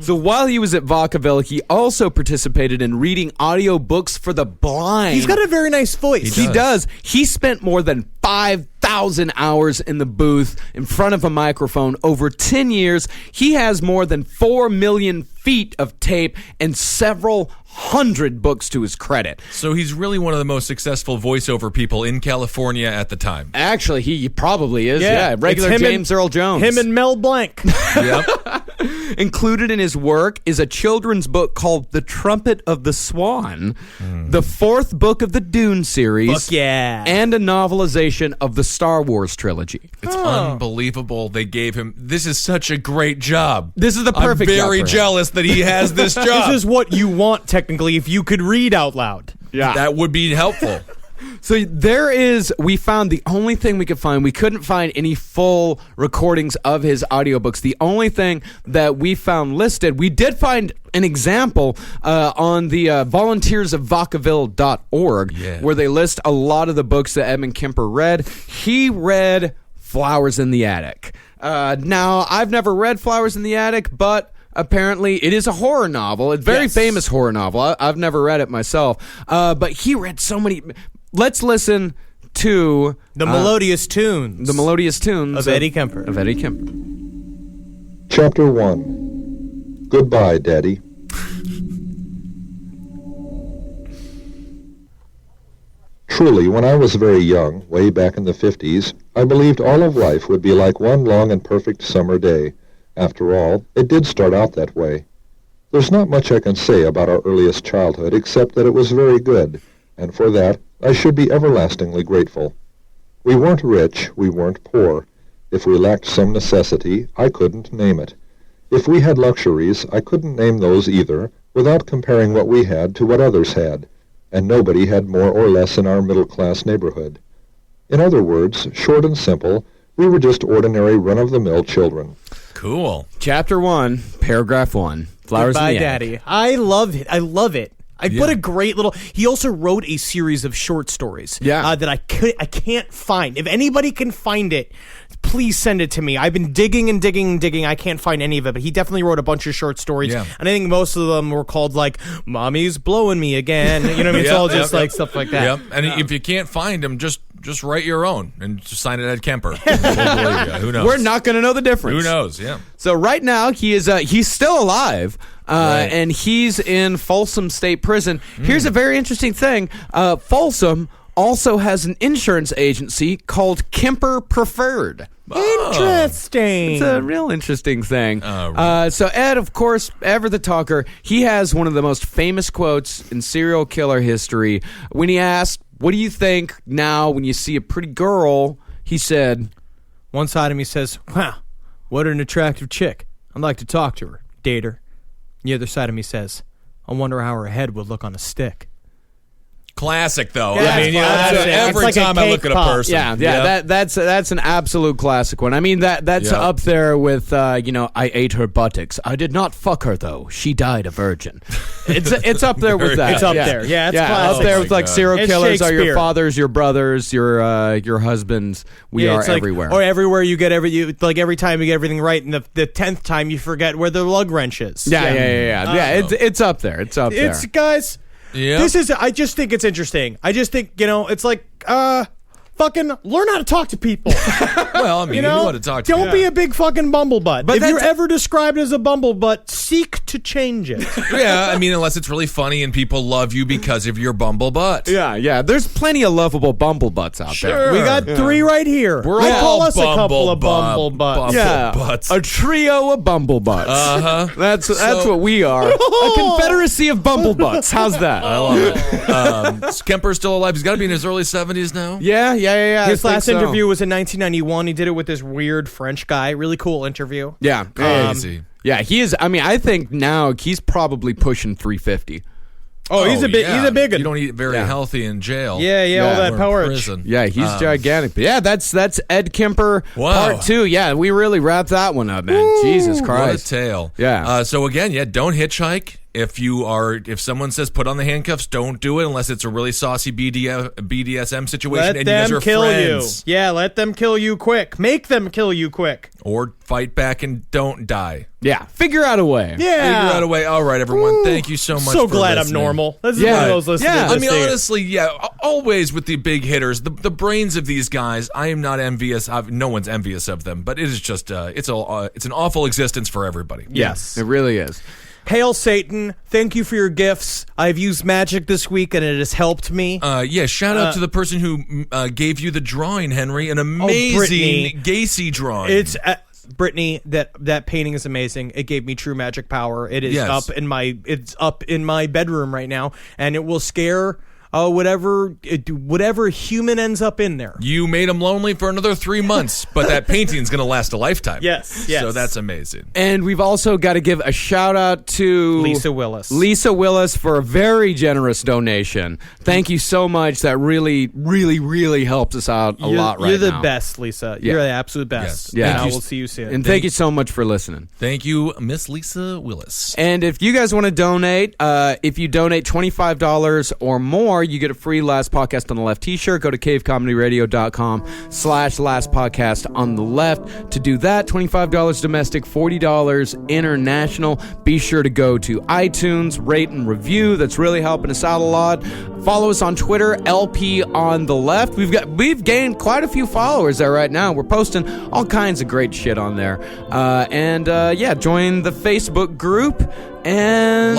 So while he was at Vacaville, he also participated in reading audiobooks for the blind. He's got a very nice voice. He does. He spent more than 5,000 hours in the booth in front of a microphone over 10 years. He has more than 4 million feet of tape and several hundred books to his credit. So he's really one of the most successful voiceover people in California at the time. Actually, he probably is. Yeah, regular James Earl Jones. Him and Mel Blanc. Yep. Included in his work is a children's book called The Trumpet of the Swan, the 4th book of the Dune series, Fuck yeah. and a novelization of the Star Wars trilogy. It's unbelievable they gave him. This is such a great job. This is the perfect I'm job very for him. jealous that he has this job. This is what you want, technically, if you could read out loud. Yeah. That would be helpful. So we found the only thing we could find. We couldn't find any full recordings of his audiobooks. The only thing that we found listed, we did find an example on the volunteersofvacaville.org where they list a lot of the books that Edmund Kemper read. He read Flowers in the Attic. Now, I've never read Flowers in the Attic, but apparently, it is a horror novel. It's a very famous horror novel. I've never read it myself. But he read so many. Let's listen to the melodious tunes. The melodious tunes of Eddie Kemper. Chapter 1. Goodbye, Daddy. Truly, when I was very young, way back in the 50s, I believed all of life would be like one long and perfect summer day. After all, it did start out that way. There's not much I can say about our earliest childhood except that it was very good, and for that I should be everlastingly grateful. We weren't rich, we weren't poor. If we lacked some necessity, I couldn't name it. If we had luxuries, I couldn't name those either, without comparing what we had to what others had, and nobody had more or less in our middle-class neighborhood. In other words, short and simple, we were just ordinary run-of-the-mill children. Cool. Chapter 1, paragraph 1. Flowers in the Daddy. Attic. I love it. What a great little. He also wrote a series of short stories. That I can't find. If anybody can find it, please send it to me. I've been digging and digging and digging. I can't find any of it, but he definitely wrote a bunch of short stories. And I think most of them were called like "Mommy's blowing me again." You know what I mean? It's all just like stuff like that. Yep. And if you can't find them, just write your own and just sign it Ed Kemper. We'll believe you. Who knows? We're not going to know the difference. Who knows? Yeah. So right now he's still alive. And he's in Folsom State Prison. Here's a very interesting thing. Folsom also has an insurance agency called Kemper Preferred. Interesting. It's a real interesting thing. So Ed, of course, ever the talker, he has one of the most famous quotes in serial killer history. When he asked, "What do you think now when you see a pretty girl?" he said, one side of me says, "Wow, what an attractive chick. I'd like to talk to her, date her." The other side of me says, "I wonder how her head would look on a stick." Classic, though. Yeah, I mean, classic. every It's like a time I look cake at a pop. person. Yeah. That's an absolute classic one. I mean, that's Yeah. up there with I ate her buttocks. I did not fuck her though. She died a virgin. It's up there with that. It's up there. Yeah, it's up classic. there Oh with my like God. serial It's killers are your Shakespeare. fathers, your brothers, your husbands. We are It's like- everywhere. Or everywhere you get every time you get everything right, and the 10th time you forget where the lug wrench is. Yeah. It's up there. It's up there. It's guys. Yeah. This is. I just think it's interesting. I just think it's like fucking learn how to talk to people. Well, I mean, You know, you want to talk to don't be a big fucking bumblebutt. But If you're that's- ever described as a bumblebutt, seek to change it. Yeah, I mean, unless it's really funny and people love you because of your bumble butt. Yeah. There's plenty of lovable bumblebutts out there. We got 3 right here. We're I all call us a couple of bumblebutts. bumblebutts. Yeah, Butts. a trio of bumblebutts. Uh-huh. That's So- what we are. A confederacy of bumblebutts. How's that? I love it. Kemper's still alive. He's got to be in his early 70s now. Yeah. His I think last so. interview was in 1991. He did it with this weird French guy. Really cool interview. Yeah, Crazy. yeah. He is. I mean, I think now he's probably pushing 350. Oh, he's a big. yeah. He's a big one. You don't eat very healthy in jail. Yeah, all Yeah. that Or in porridge. prison. Yeah, he's gigantic. But yeah, that's Ed Kemper Wow. part 2. Yeah, we really wrapped that one up, man. Jesus What a Christ. tale. Yeah. So again, don't hitchhike. If someone says put on the handcuffs, don't do it unless it's a really saucy BDSM situation Let and you guys them are kill friends. you. Yeah, let them kill you quick. Make them kill you quick. Or fight back and don't die. Yeah, figure out a way. Yeah. Figure out a way. All right, everyone. Thank you so much. So for glad listening. I'm normal. This is Yeah. one of those listeners. Yeah. I mean, honestly, always with the big hitters, the brains of these guys. I am not envious. No one's envious of them, but it is just it's an awful existence for everybody. Yes. It really is. Hail Satan. Thank you for your gifts. I've used magic this week and it has helped me. Shout out to the person who gave you the drawing, Henry. An amazing Brittany. Gacy drawing. It's Brittany, that painting is amazing. It gave me true magic power. It is Yes. up in my bedroom right now, and it will scare whatever human ends up in there. You made him lonely for another 3 months, but that painting's going to last a lifetime. Yes. So that's amazing. And we've also got to give a shout out to Lisa Willis. Lisa Willis for a very generous donation. Thank you so much. That really, really, really helps us out a lot right now. You're the best, Lisa. Yeah. You're the absolute best. Yes. Yeah. And I Thank you. will see you soon. And thank you so much for listening. Thank you, Miss Lisa Willis. And if you guys want to donate, if you donate $25 or more, you get a free Last Podcast on the Left t-shirt. Go to cavecomedyradio.com/Last Podcast on the Left. To do that, $25 domestic, $40 international. Be sure to go to iTunes, rate and review. That's really helping us out a lot. Follow us on Twitter, LP on the Left. We've gained quite a few followers there right now. We're posting all kinds of great shit on there. Join the Facebook group and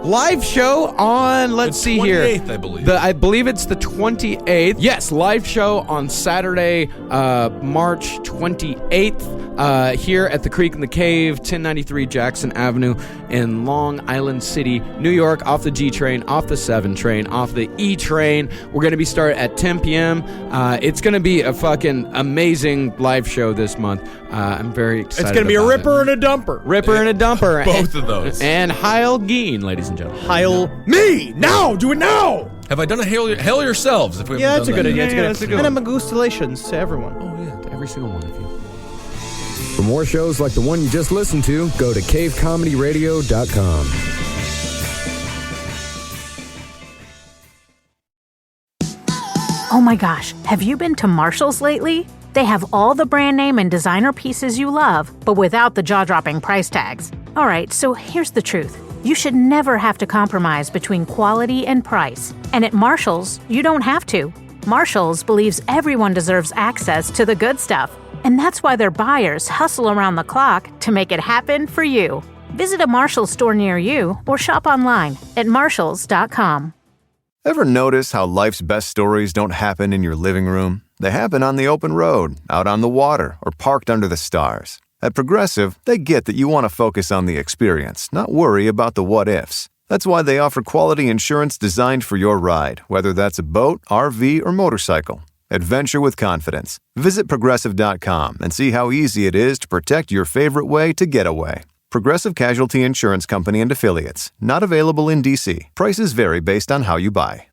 Live show on, let's see here. 28th, I believe. I believe it's the 28th. Yes, live show on Saturday, March 28th, here at the Creek in the Cave, 1093 Jackson Avenue in Long Island City, New York, off the G train, off the 7 train, off the E train. We're going to be starting at 10 p.m. It's going to be a fucking amazing live show this month. I'm very excited. It's going to be a about ripper it. and a dumper. Ripper and a dumper. Both of those. And Heil Geen, ladies and gentlemen. Heil me now. Do it now. Have I done a hail yourselves? If we Yeah, haven't that's a done good that idea. yet? That's a good. And magustulations to everyone. Oh, yeah. To every single one of you. For more shows like the one you just listened to, go to cavecomedyradio.com. Oh my gosh, have you been to Marshall's lately? They have all the brand name and designer pieces you love, but without the jaw-dropping price tags. All right, so here's the truth. You should never have to compromise between quality and price. And at Marshall's, you don't have to. Marshall's believes everyone deserves access to the good stuff. And that's why their buyers hustle around the clock to make it happen for you. Visit a Marshall's store near you or shop online at marshalls.com. Ever notice how life's best stories don't happen in your living room? They happen on the open road, out on the water, or parked under the stars. At Progressive, they get that you want to focus on the experience, not worry about the what-ifs. That's why they offer quality insurance designed for your ride, whether that's a boat, RV, or motorcycle. Adventure with confidence. Visit Progressive.com and see how easy it is to protect your favorite way to get away. Progressive Casualty Insurance Company and Affiliates. Not available in D.C. Prices vary based on how you buy.